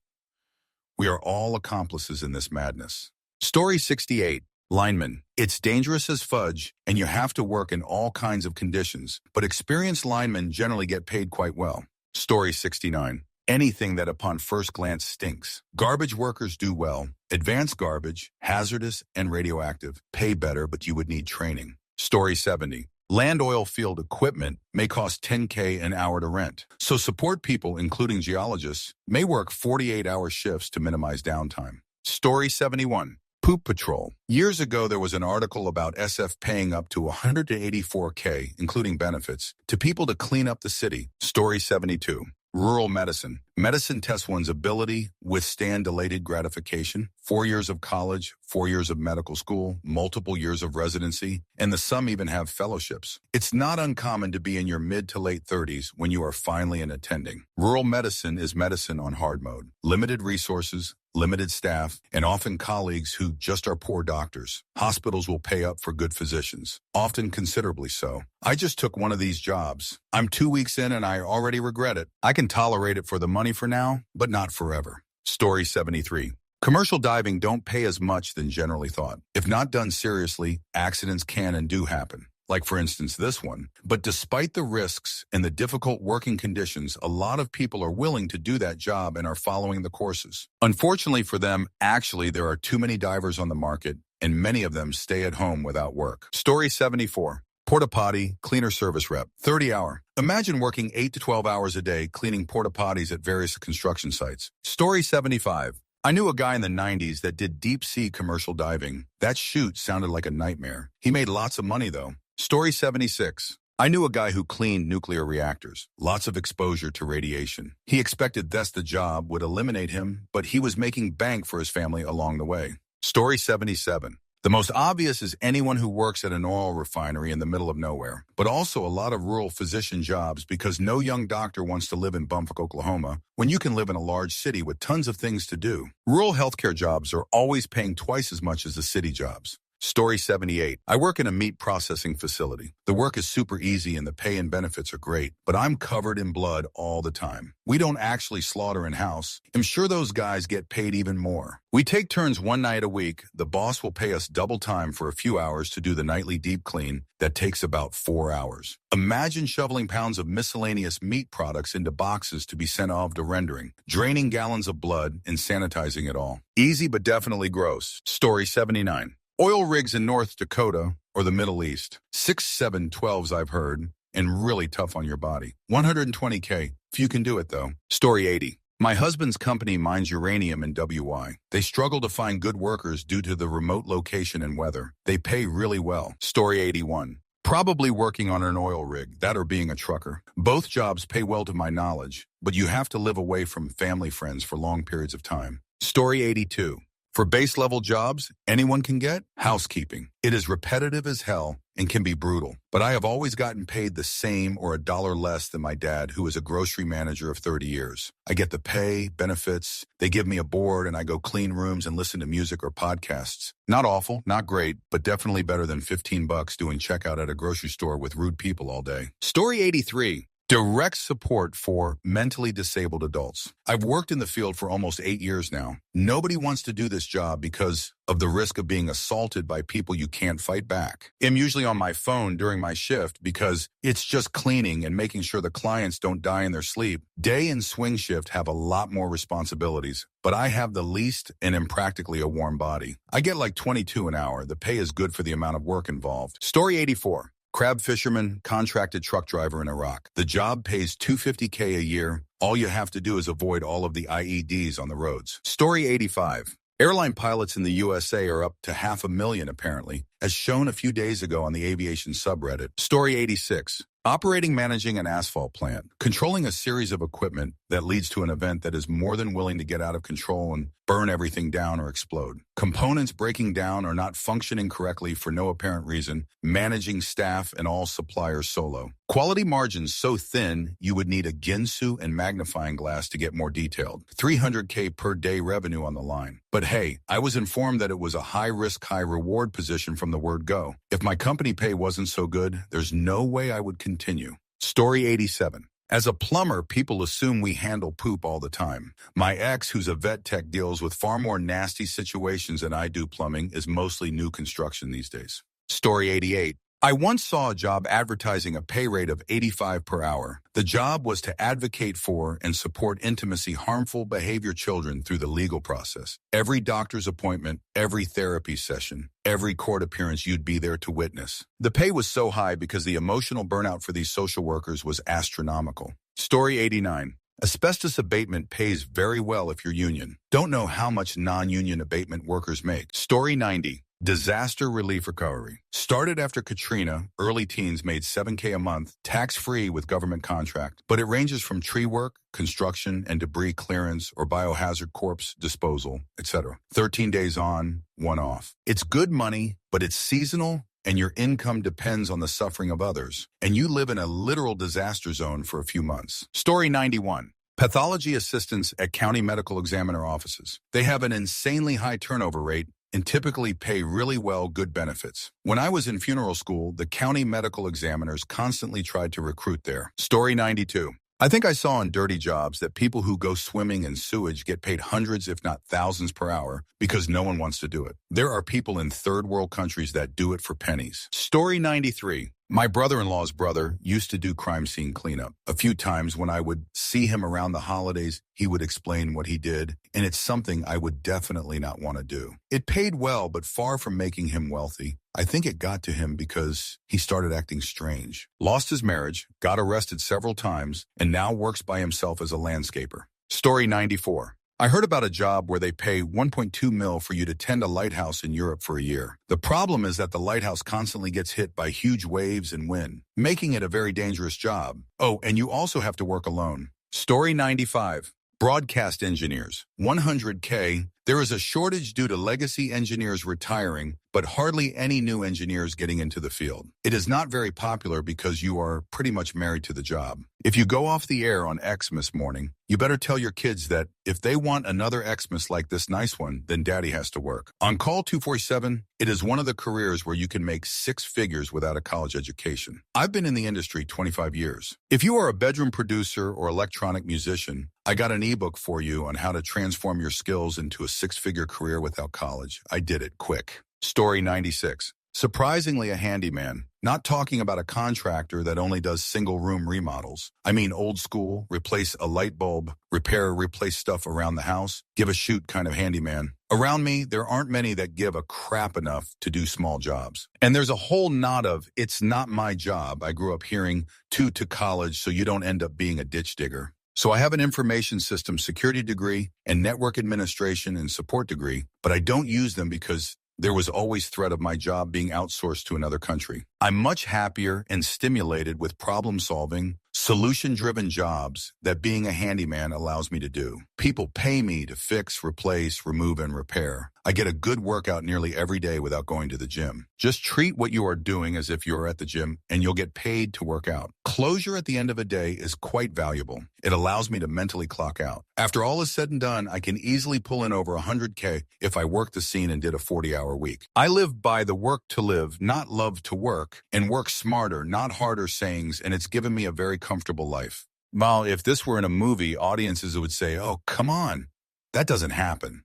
We are all accomplices in this madness. Story 68. Lineman. It's dangerous as fudge, and you have to work in all kinds of conditions, but experienced linemen generally get paid quite well. Story 69. Anything that upon first glance stinks. Garbage workers do well. Advanced garbage, hazardous and radioactive, pay better, but you would need training. Story 70. Land oil field equipment may cost $10K an hour to rent, so support people, including geologists, may work 48-hour shifts to minimize downtime. Story 71. Poop Patrol. Years ago, there was an article about SF paying up to $184K, including benefits, to people to clean up the city. Story 72. Rural medicine. Medicine tests one's ability, withstand delayed gratification, 4 years of college, 4 years of medical school, multiple years of residency, and some even have fellowships. It's not uncommon to be in your mid to late 30s when you are finally in attending. Rural medicine is medicine on hard mode. Limited resources, limited staff, and often colleagues who just are poor doctors. Hospitals will pay up for good physicians, often considerably so. I just took one of these jobs. I'm 2 weeks in and I already regret it. I can tolerate it for the money for now, but not forever. Story 73. Commercial diving don't pay as much than generally thought. If not done seriously, accidents can and do happen. Like for instance this one. But despite the risks and the difficult working conditions, a lot of people are willing to do that job and are following the courses. Unfortunately for them, actually there are too many divers on the market, and many of them stay at home without work. Story 74. Porta potty, cleaner service rep, 30-hour. Imagine working 8 to 12 hours a day cleaning porta potties at various construction sites. Story 75. I knew a guy in the 90s that did deep-sea commercial diving. That shoot sounded like a nightmare. He made lots of money, though. Story 76. I knew a guy who cleaned nuclear reactors. Lots of exposure to radiation. He expected thus the job would eliminate him, but he was making bank for his family along the way. Story 77. The most obvious is anyone who works at an oil refinery in the middle of nowhere, but also a lot of rural physician jobs because no young doctor wants to live in Bumfuck, Oklahoma, when you can live in a large city with tons of things to do. Rural healthcare jobs are always paying twice as much as the city jobs. Story 78. I work in a meat processing facility. The work is super easy and the pay and benefits are great, but I'm covered in blood all the time. We don't actually slaughter in-house. I'm sure those guys get paid even more. We take turns one night a week. The boss will pay us double time for a few hours to do the nightly deep clean that takes about 4 hours. Imagine shoveling pounds of miscellaneous meat products into boxes to be sent off to rendering, draining gallons of blood and sanitizing it all. Easy but definitely gross. Story 79. Oil rigs in North Dakota or the Middle East. 6-7-12s I've heard, and really tough on your body. $120K, if you can do it though. Story 80. My husband's company mines uranium in WI. They struggle to find good workers due to the remote location and weather. They pay really well. Story 81. Probably working on an oil rig, that or being a trucker. Both jobs pay well to my knowledge, but you have to live away from family friends for long periods of time. Story 82. For base-level jobs, anyone can get housekeeping. It is repetitive as hell and can be brutal, but I have always gotten paid the same or $1 less than my dad, who is a grocery manager of 30 years. I get the pay, benefits, they give me a board, and I go clean rooms and listen to music or podcasts. Not awful, not great, but definitely better than $15 doing checkout at a grocery store with rude people all day. Story 83. Direct support for mentally disabled adults. I've worked in the field for almost 8 years now. Nobody wants to do this job because of the risk of being assaulted by people you can't fight back. I'm usually on my phone during my shift because it's just cleaning and making sure the clients don't die in their sleep. Day and swing shift have a lot more responsibilities, but I have the least and am practically a warm body. I get like $22 an hour. The pay is good for the amount of work involved. Story 84. Crab fisherman, contracted truck driver in Iraq. The job pays $250K a year. All you have to do is avoid all of the IEDs on the roads. Story 85. Airline pilots in the USA are up to 500,000 apparently, as shown a few days ago on the aviation subreddit. Story 86. Operating, managing an asphalt plant, controlling a series of equipment that leads to an event that is more than willing to get out of control and burn everything down or explode. Components breaking down or not functioning correctly for no apparent reason, managing staff and all suppliers solo. Quality margins so thin, you would need a Ginsu and magnifying glass to get more detailed. $300K per day revenue on the line. But hey, I was informed that it was a high-risk, high-reward position from the word go. If my company pay wasn't so good, there's no way I would continue. Story 87. As a plumber, people assume we handle poop all the time. My ex, who's a vet tech, deals with far more nasty situations than I do. Plumbing is mostly new construction these days. Story 88. I once saw a job advertising a pay rate of $85 per hour. The job was to advocate for and support intimacy harmful behavior children through the legal process. Every doctor's appointment, every therapy session, every court appearance you'd be there to witness. The pay was so high because the emotional burnout for these social workers was astronomical. Story 89. Asbestos abatement pays very well if you're union. Don't know how much non-union abatement workers make. Story 90. Disaster relief recovery. Started after Katrina, early teens made $7K a month, tax-free with government contract. But it ranges from tree work, construction, and debris clearance or biohazard corpse disposal, etc. 13 days on, 1 off. It's good money, but it's seasonal, and your income depends on the suffering of others. And you live in a literal disaster zone for a few months. Story 91. Pathology assistants at county medical examiner offices. They have an insanely high turnover rate and typically pay really well, good benefits. When I was in funeral school, the county medical examiners constantly tried to recruit there. Story 92. I think I saw on Dirty Jobs that people who go swimming in sewage get paid hundreds, if not thousands per hour because no one wants to do it. There are people in third world countries that do it for pennies. Story 93. My brother-in-law's brother used to do crime scene cleanup. A few times when I would see him around the holidays, he would explain what he did, and it's something I would definitely not want to do. It paid well, but far from making him wealthy. I think it got to him because he started acting strange. Lost his marriage, got arrested several times, and now works by himself as a landscaper. Story 94. I heard about a job where they pay 1.2 mil for you to tend a lighthouse in Europe for a year. The problem is that the lighthouse constantly gets hit by huge waves and wind, making it a very dangerous job. Oh, and you also have to work alone. Story 95. Broadcast engineers. 100K. There is a shortage due to legacy engineers retiring, but hardly any new engineers getting into the field. It is not very popular because you are pretty much married to the job. If you go off the air on Xmas morning, you better tell your kids that if they want another Xmas like this nice one, then daddy has to work. On Call 247, it is one of the careers where you can make six figures without a college education. I've been in the industry 25 years. If you are a bedroom producer or electronic musician, I got an ebook for you on how to transform your skills into a six-figure career without college. I did it quick. Story 96. Surprisingly a handyman. Not talking about a contractor that only does single-room remodels. I mean old school, replace a light bulb, replace stuff around the house, give a shoot kind of handyman. Around me, there aren't many that give a crap enough to do small jobs. And there's a whole knot of, it's not my job. I grew up hearing, to college so you don't end up being a ditch digger. So I have an information systems security degree and network administration and support degree, but I don't use them because there was always threat of my job being outsourced to another country. I'm much happier and stimulated with problem-solving, solution-driven jobs that being a handyman allows me to do. People pay me to fix, replace, remove, and repair. I get a good workout nearly every day without going to the gym. Just treat what you are doing as if you're at the gym and you'll get paid to work out. Closure at the end of a day is quite valuable. It allows me to mentally clock out. After all is said and done, I can easily pull in over 100K if I work the scene and did a 40-hour week. I live by the work to live, not love to work, and work smarter, not harder sayings, and it's given me a very comfortable life. While if this were in a movie, audiences would say, oh, come on, that doesn't happen.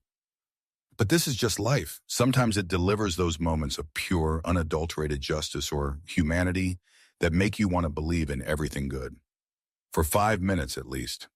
But this is just life. Sometimes it delivers those moments of pure, unadulterated justice or humanity that make you want to believe in everything good. For 5 minutes at least.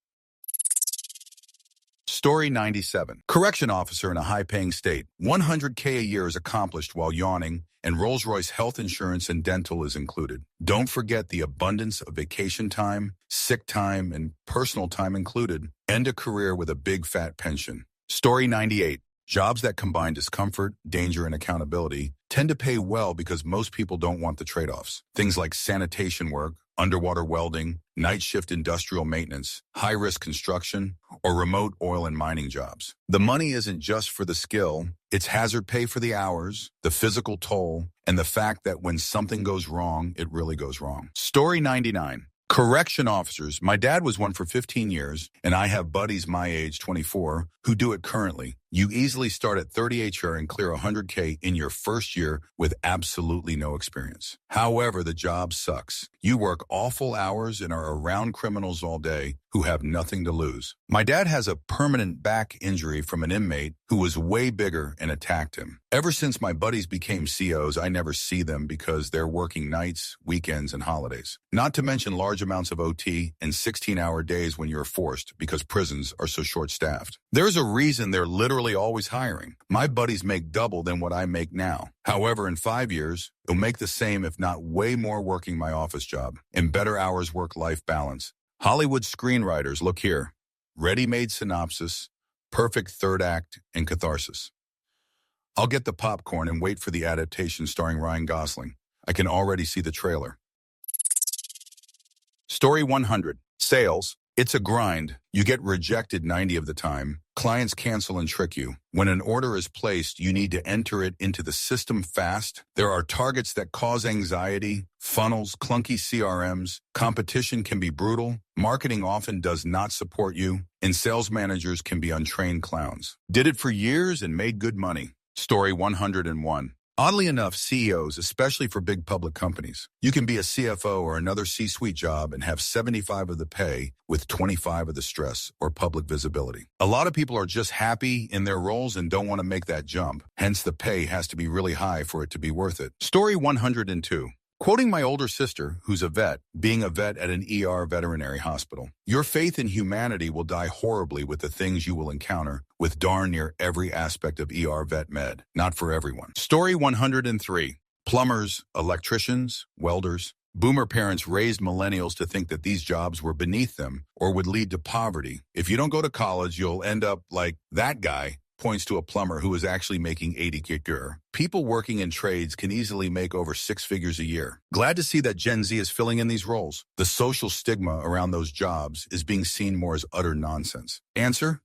Story 97. Correction officer in a high-paying state. 100K a year is accomplished while yawning, and Rolls-Royce health insurance and dental is included. Don't forget the abundance of vacation time, sick time, and personal time included. End a career with a big fat pension. Story 98. Jobs that combine discomfort, danger, and accountability tend to pay well because most people don't want the trade-offs. Things like sanitation work, underwater welding, night shift industrial maintenance, high-risk construction, or remote oil and mining jobs. The money isn't just for the skill, it's hazard pay for the hours, the physical toll, and the fact that when something goes wrong, it really goes wrong. Story 99. Correction officers. My dad was one for 15 years, and I have buddies my age, 24, who do it currently. You easily start at 30 HR and clear 100K in your first year with absolutely no experience. However, the job sucks. You work awful hours and are around criminals all day who have nothing to lose. My dad has a permanent back injury from an inmate who was way bigger and attacked him. Ever since my buddies became COs, I never see them because they're working nights, weekends, and holidays. Not to mention large amounts of OT and 16-hour days when you're forced because prisons are so short-staffed. There's a reason they're literally always hiring. My buddies make double than what I make now. However, in 5 years, they'll make the same if not way more working my office job and better hours work-life balance. Hollywood screenwriters, look here. Ready-made synopsis, perfect third act, and catharsis. I'll get the popcorn and wait for the adaptation starring Ryan Gosling. I can already see the trailer. Story 100. Sales. It's a grind. You get rejected 90 of the time. Clients cancel and trick you. When an order is placed, you need to enter it into the system fast. There are targets that cause anxiety, funnels, clunky CRMs. Competition can be brutal. Marketing often does not support you. And sales managers can be untrained clowns. Did it for years and made good money. Story 101. Oddly enough, CEOs, especially for big public companies, you can be a CFO or another C-suite job and have 75 of the pay with 25 of the stress or public visibility. A lot of people are just happy in their roles and don't want to make that jump. Hence, the pay has to be really high for it to be worth it. Story 102. Quoting my older sister, who's a vet, being a vet at an ER veterinary hospital, your faith in humanity will die horribly with the things you will encounter with darn near every aspect of ER vet med. Not for everyone. Story 103. Plumbers, electricians, welders. Boomer parents raised millennials to think that these jobs were beneath them or would lead to poverty. If you don't go to college, you'll end up like that guy. Points to a plumber who is actually making 80K. People working in trades can easily make over 6 figures a year. Glad to see that Gen Z is filling in these roles. The social stigma around those jobs is being seen more as utter nonsense. Answer?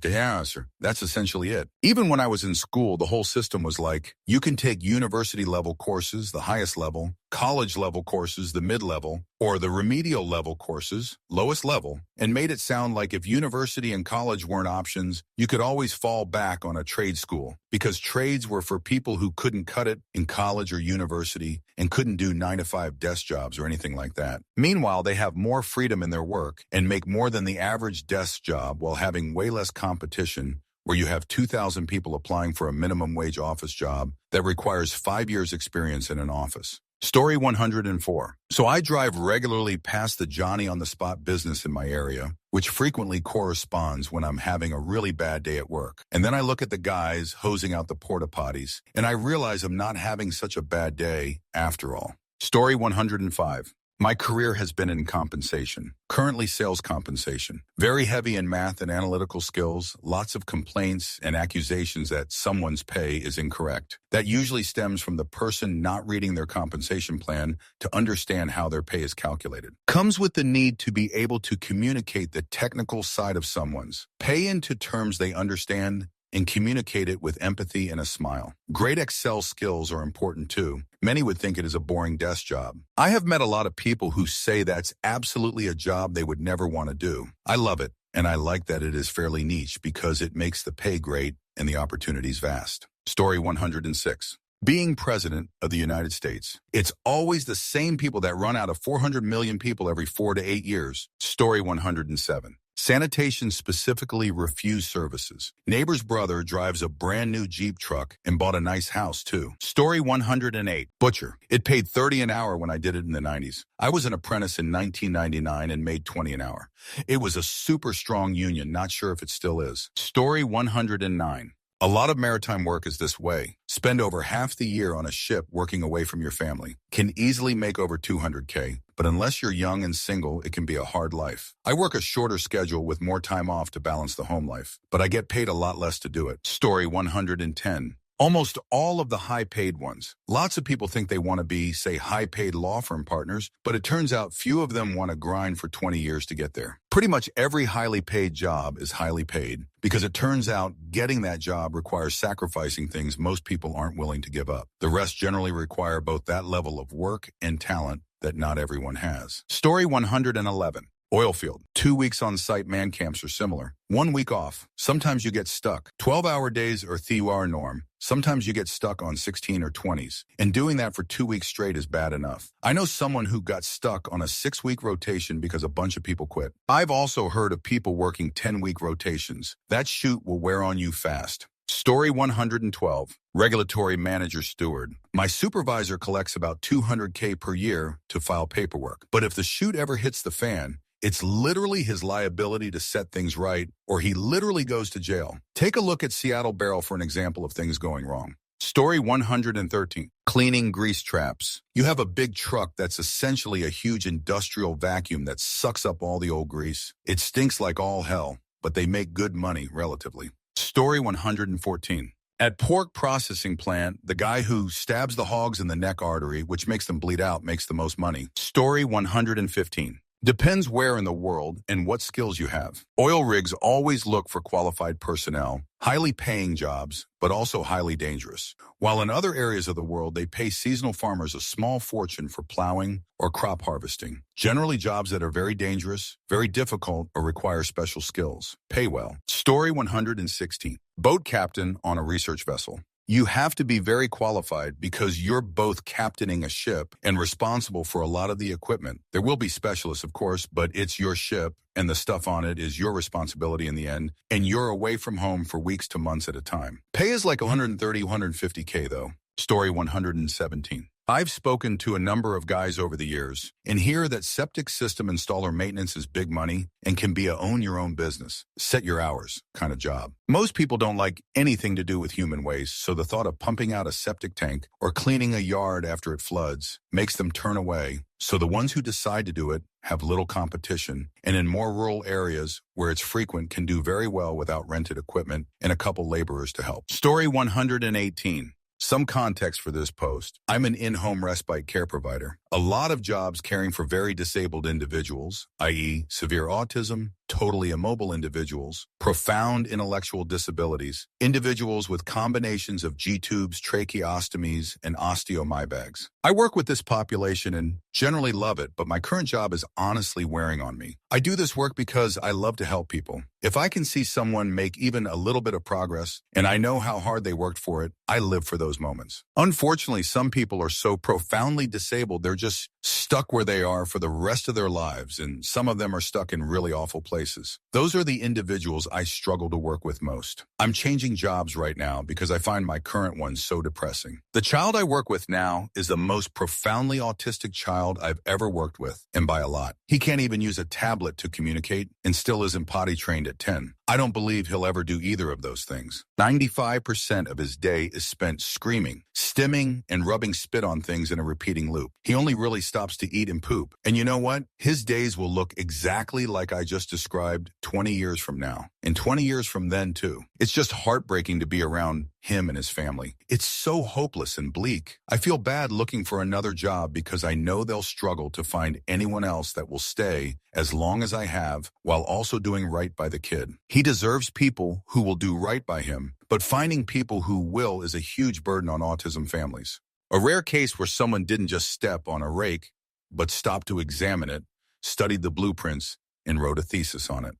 Yeah, sir. That's essentially it. Even when I was in school, the whole system was like, you can take university level courses, the highest level, college level courses, the mid-level, or the remedial level courses, lowest level, and made it sound like if university and college weren't options, you could always fall back on a trade school because trades were for people who couldn't cut it in college or university and couldn't do 9-to-5 desk jobs or anything like that. Meanwhile, they have more freedom in their work and make more than the average desk job while having way less competition, where you have 2,000 people applying for a minimum wage office job that requires 5 years experience in an office. Story 104. So I drive regularly past the Johnny-on-the-spot business in my area, which frequently corresponds when I'm having a really bad day at work. And then I look at the guys hosing out the porta potties, and I realize I'm not having such a bad day after all. Story 105. My career has been in compensation, currently sales compensation, very heavy in math and analytical skills, lots of complaints and accusations that someone's pay is incorrect. That usually stems from the person not reading their compensation plan to understand how their pay is calculated. Comes with the need to be able to communicate the technical side of someone's pay into terms they understand and communicate it with empathy and a smile. Great Excel skills are important too. Many would think it is a boring desk job. I have met a lot of people who say that's absolutely a job they would never want to do. I love it, and I like that it is fairly niche because it makes the pay great and the opportunities vast. Story 106. Being president of the United States, it's always the same people that run out of 400 million people every 4 to 8 years. Story 107. Sanitation specifically refused services. Neighbor's brother drives a brand new Jeep truck and bought a nice house too. Story 108. Butcher. It paid $30 an hour when I did it in the 90s. I was an apprentice in 1999 and made $20 an hour. It was a super strong union, not sure if it still is. Story 109. A lot of maritime work is this way. Spend over half the year on a ship working away from your family. Can easily make over $200K, but unless you're young and single, it can be a hard life. I work a shorter schedule with more time off to balance the home life, but I get paid a lot less to do it. Story 110. Almost all of the high-paid ones. Lots of people think they want to be, say, high-paid law firm partners, but it turns out few of them want to grind for 20 years to get there. Pretty much every highly paid job is highly paid because it turns out getting that job requires sacrificing things most people aren't willing to give up. The rest generally require both that level of work and talent that not everyone has. Story 111. Oil field. 2 weeks on site man camps are similar. 1 week off. Sometimes you get stuck. 12-hour days are the norm. Sometimes you get stuck on 16 or 20s. And doing that for 2 weeks straight is bad enough. I know someone who got stuck on a 6-week rotation because a bunch of people quit. I've also heard of people working 10-week rotations. That shoot will wear on you fast. Story 112. Regulatory manager steward. My supervisor collects about $200K per year to file paperwork. But if the shoot ever hits the fan, it's literally his liability to set things right, or he literally goes to jail. Take a look at Seattle Barrel for an example of things going wrong. Story 113. Cleaning grease traps. You have a big truck that's essentially a huge industrial vacuum that sucks up all the old grease. It stinks like all hell, but they make good money relatively. Story 114. At pork processing plant, the guy who stabs the hogs in the neck artery, which makes them bleed out, makes the most money. Story 115. Depends where in the world and what skills you have. Oil rigs always look for qualified personnel, highly paying jobs, but also highly dangerous. While in other areas of the world, they pay seasonal farmers a small fortune for plowing or crop harvesting. Generally jobs that are very dangerous, very difficult, or require special skills. Pay well. Story 116. Boat captain on a research vessel. You have to be very qualified because you're both captaining a ship and responsible for a lot of the equipment. There will be specialists, of course, but it's your ship and the stuff on it is your responsibility in the end, and you're away from home for weeks to months at a time. Pay is like 130, 150K though. Story 117. I've spoken to a number of guys over the years and hear that septic system installer maintenance is big money and can be a own your own business, set your hours kind of job. Most people don't like anything to do with human waste, so the thought of pumping out a septic tank or cleaning a yard after it floods makes them turn away. So the ones who decide to do it have little competition, and in more rural areas where it's frequent can do very well without rented equipment and a couple laborers to help. Story 118. Some context for this post. I'm an in-home respite care provider. A lot of jobs caring for very disabled individuals, i.e. severe autism, totally immobile individuals, profound intellectual disabilities, individuals with combinations of G-tubes, tracheostomies, and osteomybags. I work with this population and generally love it, but my current job is honestly wearing on me. I do this work because I love to help people. If I can see someone make even a little bit of progress, and I know how hard they worked for it, I live for those moments. Unfortunately, some people are so profoundly disabled, they're just stuck where they are for the rest of their lives, and some of them are stuck in really awful places. Those are the individuals I struggle to work with most. I'm changing jobs right now because I find my current one so depressing. The child I work with now is the most profoundly autistic child I've ever worked with, and by a lot. He can't even use a tablet to communicate and still isn't potty trained at 10. I don't believe he'll ever do either of those things. 95% of his day is spent screaming, stimming, and rubbing spit on things in a repeating loop. He only really stops to eat and poop. And you know what? His days will look exactly like I just described 20 years from now. And 20 years from then, too. It's just heartbreaking to be around him and his family. It's so hopeless and bleak. I feel bad looking for another job because I know they'll struggle to find anyone else that will stay as long as I have while also doing right by the kid. He deserves people who will do right by him, but finding people who will is a huge burden on autism families. A rare case where someone didn't just step on a rake, but stopped to examine it, studied the blueprints, and wrote a thesis on it.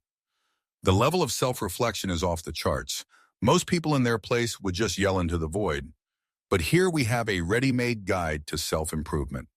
The level of self-reflection is off the charts. Most people in their place would just yell into the void. But here we have a ready-made guide to self-improvement.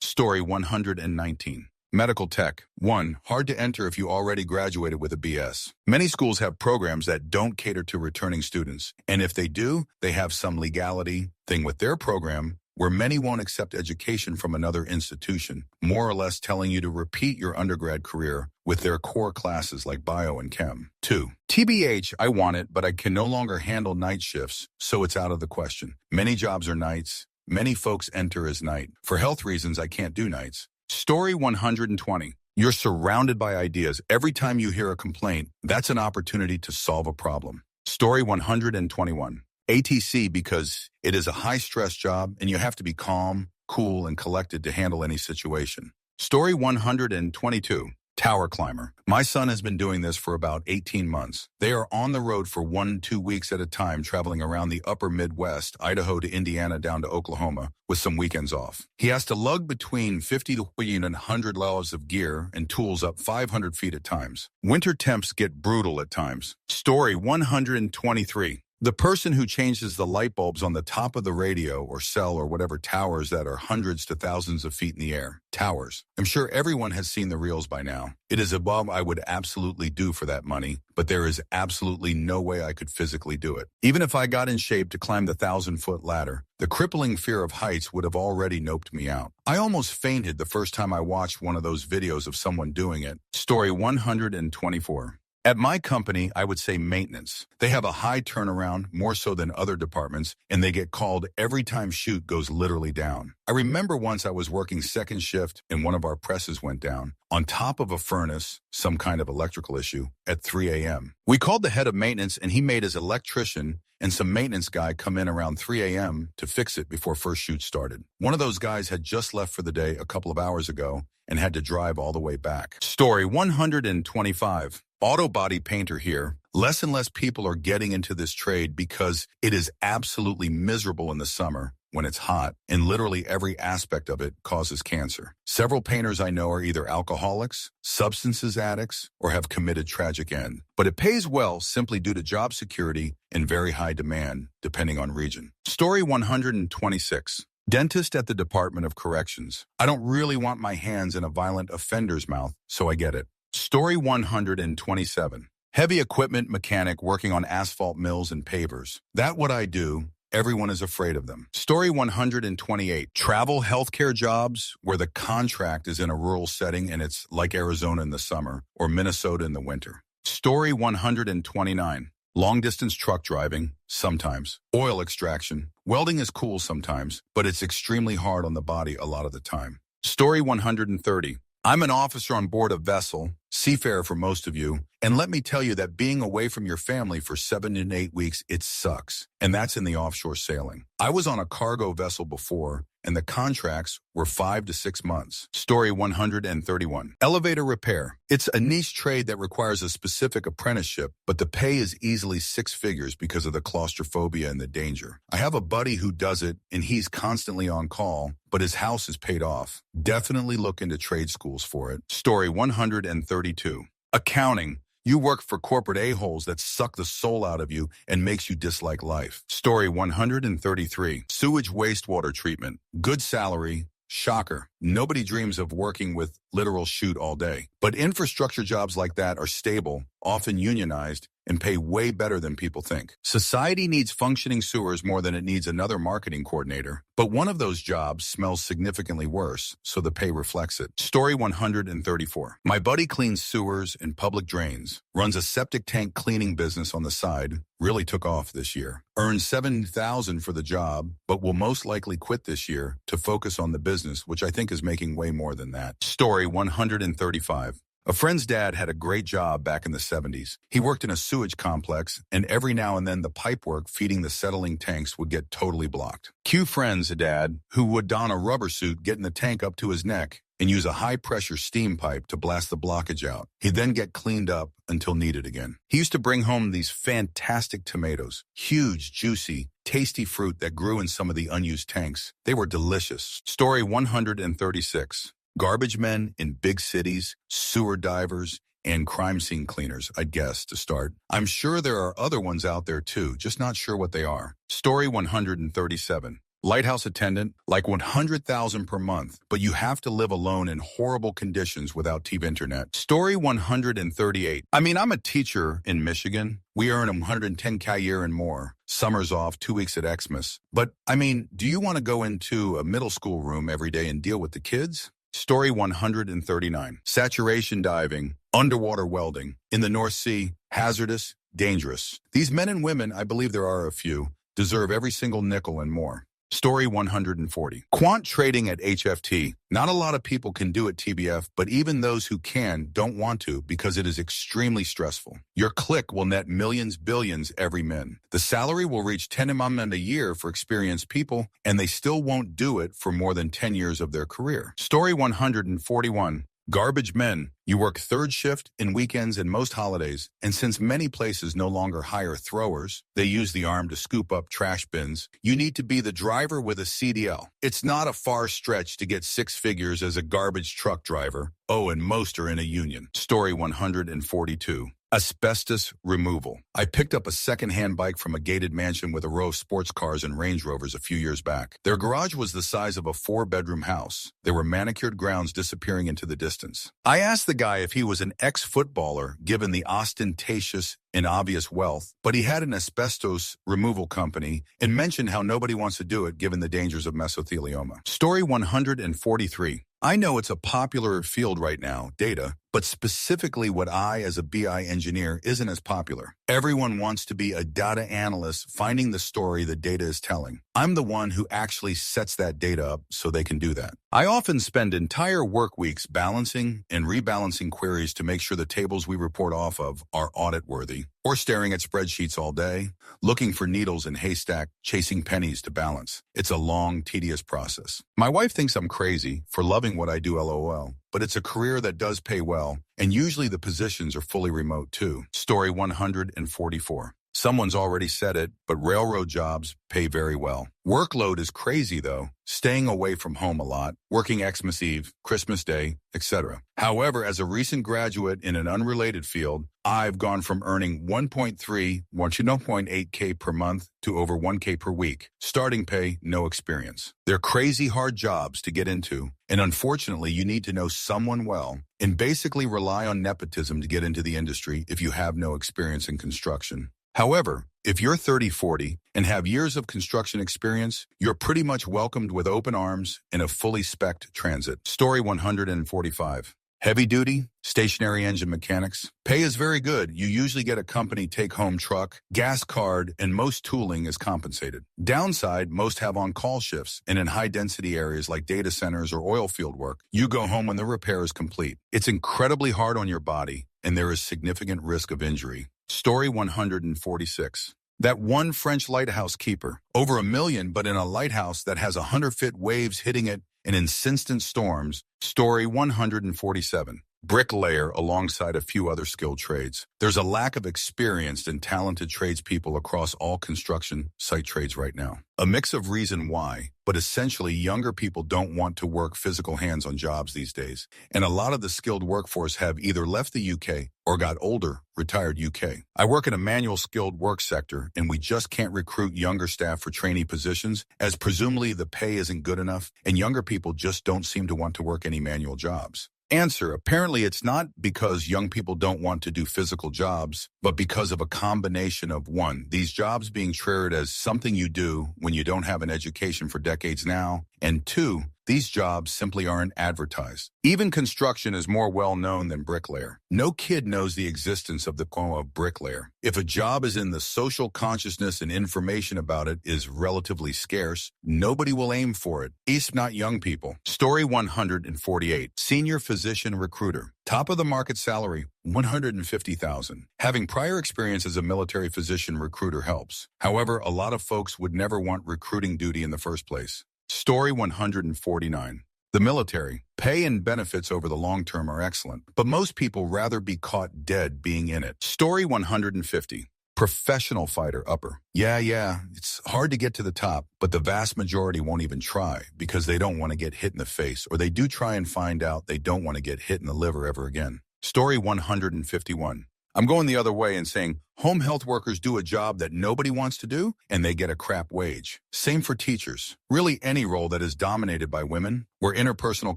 Story 119. Medical Tech. 1. Hard to enter if you already graduated with a BS. Many schools have programs that don't cater to returning students. And if they do, they have some legality thing with their program where many won't accept education from another institution, more or less telling you to repeat your undergrad career with their core classes like bio and chem. 2. TBH, I want it, but I can no longer handle night shifts, so it's out of the question. Many jobs are nights. Many folks enter as night. For health reasons, I can't do nights. Story 120. You're surrounded by ideas. Every time you hear a complaint, that's an opportunity to solve a problem. Story 121. ATC because it is a high-stress job and you have to be calm, cool, and collected to handle any situation. Story 122. Tower climber. My son has been doing this for about 18 months. They are on the road for 1-2 weeks at a time, traveling around the upper Midwest, Idaho to Indiana down to Oklahoma, with some weekends off. He has to lug between 50 to 100 loads of gear and tools up 500 feet at times. Winter temps get brutal at times. Story 123. The person who changes the light bulbs on the top of the radio or cell or whatever towers that are hundreds to thousands of feet in the air. Towers. I'm sure everyone has seen the reels by now. It is a job I would absolutely do for that money, but there is absolutely no way I could physically do it. Even if I got in shape to climb the 1,000-foot ladder, the crippling fear of heights would have already noped me out. I almost fainted the first time I watched one of those videos of someone doing it. Story 124. At my company, I would say maintenance. They have a high turnaround, more so than other departments, and they get called every time shoot goes literally down. I remember once I was working second shift and one of our presses went down, on top of a furnace, some kind of electrical issue, at 3 a.m. We called the head of maintenance and he made his electrician and some maintenance guy come in around 3 a.m. to fix it before first shoot started. One of those guys had just left for the day a couple of hours ago and had to drive all the way back. Story 125. Auto body painter here. Less and less people are getting into this trade because it is absolutely miserable in the summer when it's hot, and literally every aspect of it causes cancer. Several painters I know are either alcoholics, substances addicts, or have committed tragic end. But it pays well simply due to job security and very high demand, depending on region. Story 126. Dentist at the Department of Corrections. I don't really want my hands in a violent offender's mouth, so I get it. Story 127. Heavy equipment mechanic working on asphalt mills and pavers. That what I do. Everyone is afraid of them. Story 128. Travel healthcare jobs where the contract is in a rural setting and it's like Arizona in the summer or Minnesota in the winter. Story 129. Long-distance truck driving, sometimes. Oil extraction. Welding is cool sometimes, but it's extremely hard on the body a lot of the time. Story 130. I'm an officer on board a vessel, Seafarer for most of you. And let me tell you that being away from your family for 7 to 8 weeks, it sucks. And that's in the offshore sailing. I was on a cargo vessel before, and the contracts were 5 to 6 months. Story 131. Elevator repair. It's a niche trade that requires a specific apprenticeship, but the pay is easily 6 figures because of the claustrophobia and the danger. I have a buddy who does it, and he's constantly on call, but his house is paid off. Definitely look into trade schools for it. Story 132. Accounting. You work for corporate a-holes that suck the soul out of you and makes you dislike life. Story 133. Sewage wastewater treatment. Good salary. Shocker. Nobody dreams of working with literal shoot all day. But infrastructure jobs like that are stable, often unionized, and pay way better than people think. Society needs functioning sewers more than it needs another marketing coordinator. But one of those jobs smells significantly worse, so the pay reflects it. Story 134. My buddy cleans sewers and public drains, runs a septic tank cleaning business on the side, really took off this year, earns $7,000 for the job, but will most likely quit this year to focus on the business, which I think is making way more than that. Story 135. A friend's dad had a great job back in the 70s. He worked in a sewage complex, and every now and then the pipework feeding the settling tanks would get totally blocked. Cue friend's dad, who would don a rubber suit, get in the tank up to his neck, and use a high-pressure steam pipe to blast the blockage out. He'd then get cleaned up until needed again. He used to bring home these fantastic tomatoes, huge, juicy, tasty fruit that grew in some of the unused tanks. They were delicious. Story 136. Garbage men in big cities, sewer divers, and crime scene cleaners, I'd guess, to start. I'm sure there are other ones out there too, just not sure what they are. Story 137. Lighthouse attendant, like $100,000 per month, but you have to live alone in horrible conditions without TV internet. Story 138. I'm a teacher in Michigan. We earn $110K a year and more. Summers off, 2 weeks at Xmas. But, do you want to go into a middle school room every day and deal with the kids? Story 139. Saturation diving, underwater welding, in the North Sea, hazardous, dangerous. These men and women, I believe there are a few, deserve every single nickel and more. Story 140. Quant trading at HFT. Not a lot of people can do it TBF, but even those who can don't want to because it is extremely stressful. Your click will net millions, billions every min. The salary will reach 10 MM a year for experienced people, and they still won't do it for more than 10 years of their career. Story 141. Garbage men. You work third shift in weekends and most holidays, and since many places no longer hire throwers, they use the arm to scoop up trash bins, you need to be the driver with a CDL. It's not a far stretch to get 6 figures as a garbage truck driver. Oh, and most are in a union. Story 142. Asbestos removal. I picked up a second-hand bike from a gated mansion with a row of sports cars and Range Rovers a few years back. Their garage was the size of a 4-bedroom house. There were manicured grounds disappearing into the distance. I asked the guy if he was an ex-footballer, given the ostentatious and obvious wealth, but he had an asbestos removal company and mentioned how nobody wants to do it given the dangers of mesothelioma. Story 143. I know it's a popular field right now, data, but specifically what I, as a BI engineer, isn't as popular. Everyone wants to be a data analyst finding the story the data is telling. I'm the one who actually sets that data up so they can do that. I often spend entire work weeks balancing and rebalancing queries to make sure the tables we report off of are audit-worthy, or staring at spreadsheets all day, looking for needles in haystack, chasing pennies to balance. It's a long, tedious process. My wife thinks I'm crazy for loving what I do, LOL, but it's a career that does pay well, and usually the positions are fully remote too. Story 144. Someone's already said it, but railroad jobs pay very well. Workload is crazy though, staying away from home a lot, working Xmas Eve, Christmas Day, etc. However, as a recent graduate in an unrelated field, I've gone from earning 1.8K per month to over 1K per week. Starting pay, no experience. They're crazy hard jobs to get into, and unfortunately you need to know someone well and basically rely on nepotism to get into the industry if you have no experience in construction. However, if you're 30-40 and have years of construction experience, you're pretty much welcomed with open arms in a fully spec'd transit. Story 145. Heavy duty, stationary engine mechanics. Pay is very good. You usually get a company take-home truck, gas card, and most tooling is compensated. Downside, most have on-call shifts, and in high-density areas like data centers or oil field work, you go home when the repair is complete. It's incredibly hard on your body, and there is significant risk of injury. Story 146. That one French lighthouse keeper, over 1 million, but in a lighthouse that has 100-foot waves hitting it and insistent storms. Story 147. Bricklayer alongside a few other skilled trades. There's a lack of experienced and talented tradespeople across all construction site trades right now. A mix of reason why, but essentially younger people don't want to work physical hands on jobs these days. And a lot of the skilled workforce have either left the UK or got older, retired UK. I work in a manual skilled work sector, and we just can't recruit younger staff for trainee positions, as presumably the pay isn't good enough, and younger people just don't seem to want to work any manual jobs. Answer: apparently it's not because young people don't want to do physical jobs, but because of a combination of, one, these jobs being treated as something you do when you don't have an education for decades now, and two, these jobs simply aren't advertised. Even construction is more well-known than bricklayer. No kid knows the existence of the quote of bricklayer. If a job is in the social consciousness and information about it is relatively scarce, nobody will aim for it, at least not young people. Story 148. Senior physician recruiter. Top of the market salary, $150,000. Having prior experience as a military physician recruiter helps. However, a lot of folks would never want recruiting duty in the first place. Story 149. The military. Pay and benefits over the long term are excellent, but most people rather be caught dead being in it. Story 150. Professional fighter upper. Yeah, it's hard to get to the top, but the vast majority won't even try because they don't want to get hit in the face, or they do try and find out they don't want to get hit in the liver ever again. Story 151. I'm going the other way and saying home health workers do a job that nobody wants to do, and they get a crap wage. Same for teachers. Really any role that is dominated by women, where interpersonal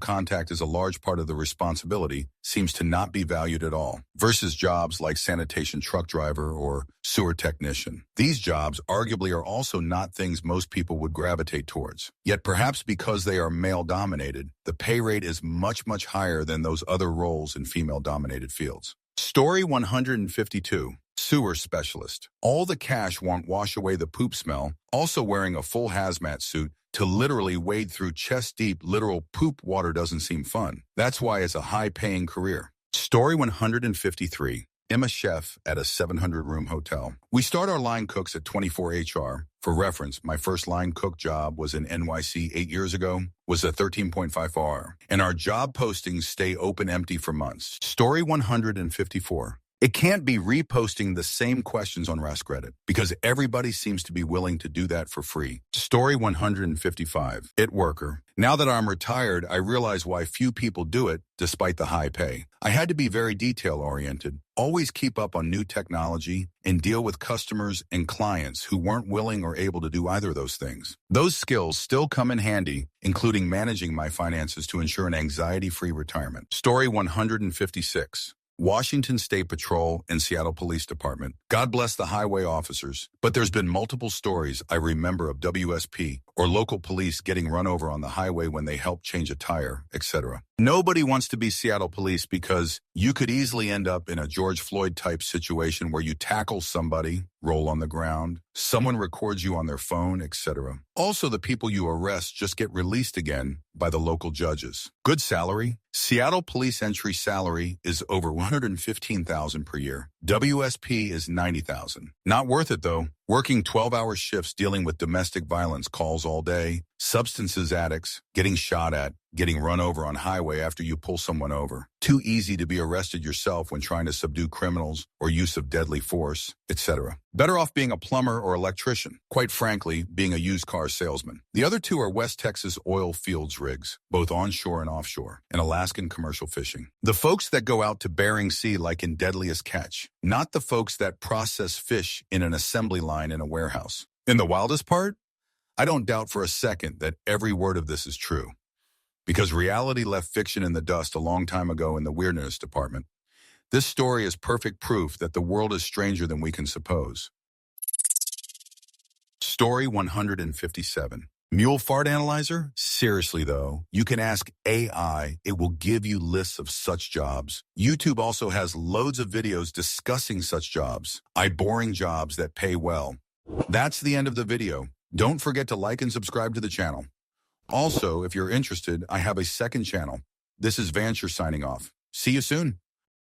contact is a large part of the responsibility, seems to not be valued at all, versus jobs like sanitation truck driver or sewer technician. These jobs arguably are also not things most people would gravitate towards. Yet perhaps because they are male-dominated, the pay rate is much higher than those other roles in female-dominated fields. Story 152. Sewer specialist. All the cash won't wash away the poop smell, also wearing a full hazmat suit to literally wade through chest-deep literal poop water doesn't seem fun. That's why it's a high-paying career. Story 153. I'm a chef at a 700-room hotel. We start our line cooks at 24 HR. For reference, my first line cook job was in NYC 8 years ago, was a 13.5 hour, and our job postings stay open empty for months. Story 154. It can't be reposting the same questions on askreddit because everybody seems to be willing to do that for free. Story 155. It worker. Now that I'm retired, I realize why few people do it despite the high pay. I had to be very detail-oriented, always keep up on new technology, and deal with customers and clients who weren't willing or able to do either of those things. Those skills still come in handy, including managing my finances to ensure an anxiety-free retirement. Story 156. Washington State Patrol and Seattle Police Department. God bless the highway officers, but there's been multiple stories I remember of WSP or local police getting run over on the highway when they helped change a tire, etc. Nobody wants to be Seattle Police because you could easily end up in a George Floyd type situation where you tackle somebody, roll on the ground, someone records you on their phone, etc. Also, the people you arrest just get released again by the local judges. Good salary. Seattle Police entry salary is over $115,000 per year. WSP is $90,000. Not worth it though. Working 12-hour shifts dealing with domestic violence calls all day, substances addicts, getting shot at, getting run over on highway after you pull someone over. Too easy to be arrested yourself when trying to subdue criminals or use of deadly force, etc. Better off being a plumber or electrician. Quite frankly, being a used car salesman. The other two are West Texas oil fields rigs, both onshore and offshore, and Alaskan commercial fishing. The folks that go out to Bering Sea like in Deadliest Catch, not the folks that process fish in an assembly line in a warehouse. In the wildest part, I don't doubt for a second that every word of this is true. Because reality left fiction in the dust a long time ago in the weirdness department. This story is perfect proof that the world is stranger than we can suppose. Story 157. Mule Fart Analyzer? Seriously though, you can ask AI, it will give you lists of such jobs. YouTube also has loads of videos discussing such jobs. Boring jobs that pay well. That's the end of the video. Don't forget to like and subscribe to the channel. Also, if you're interested, I have a second channel. This is Vancher signing off. See you soon.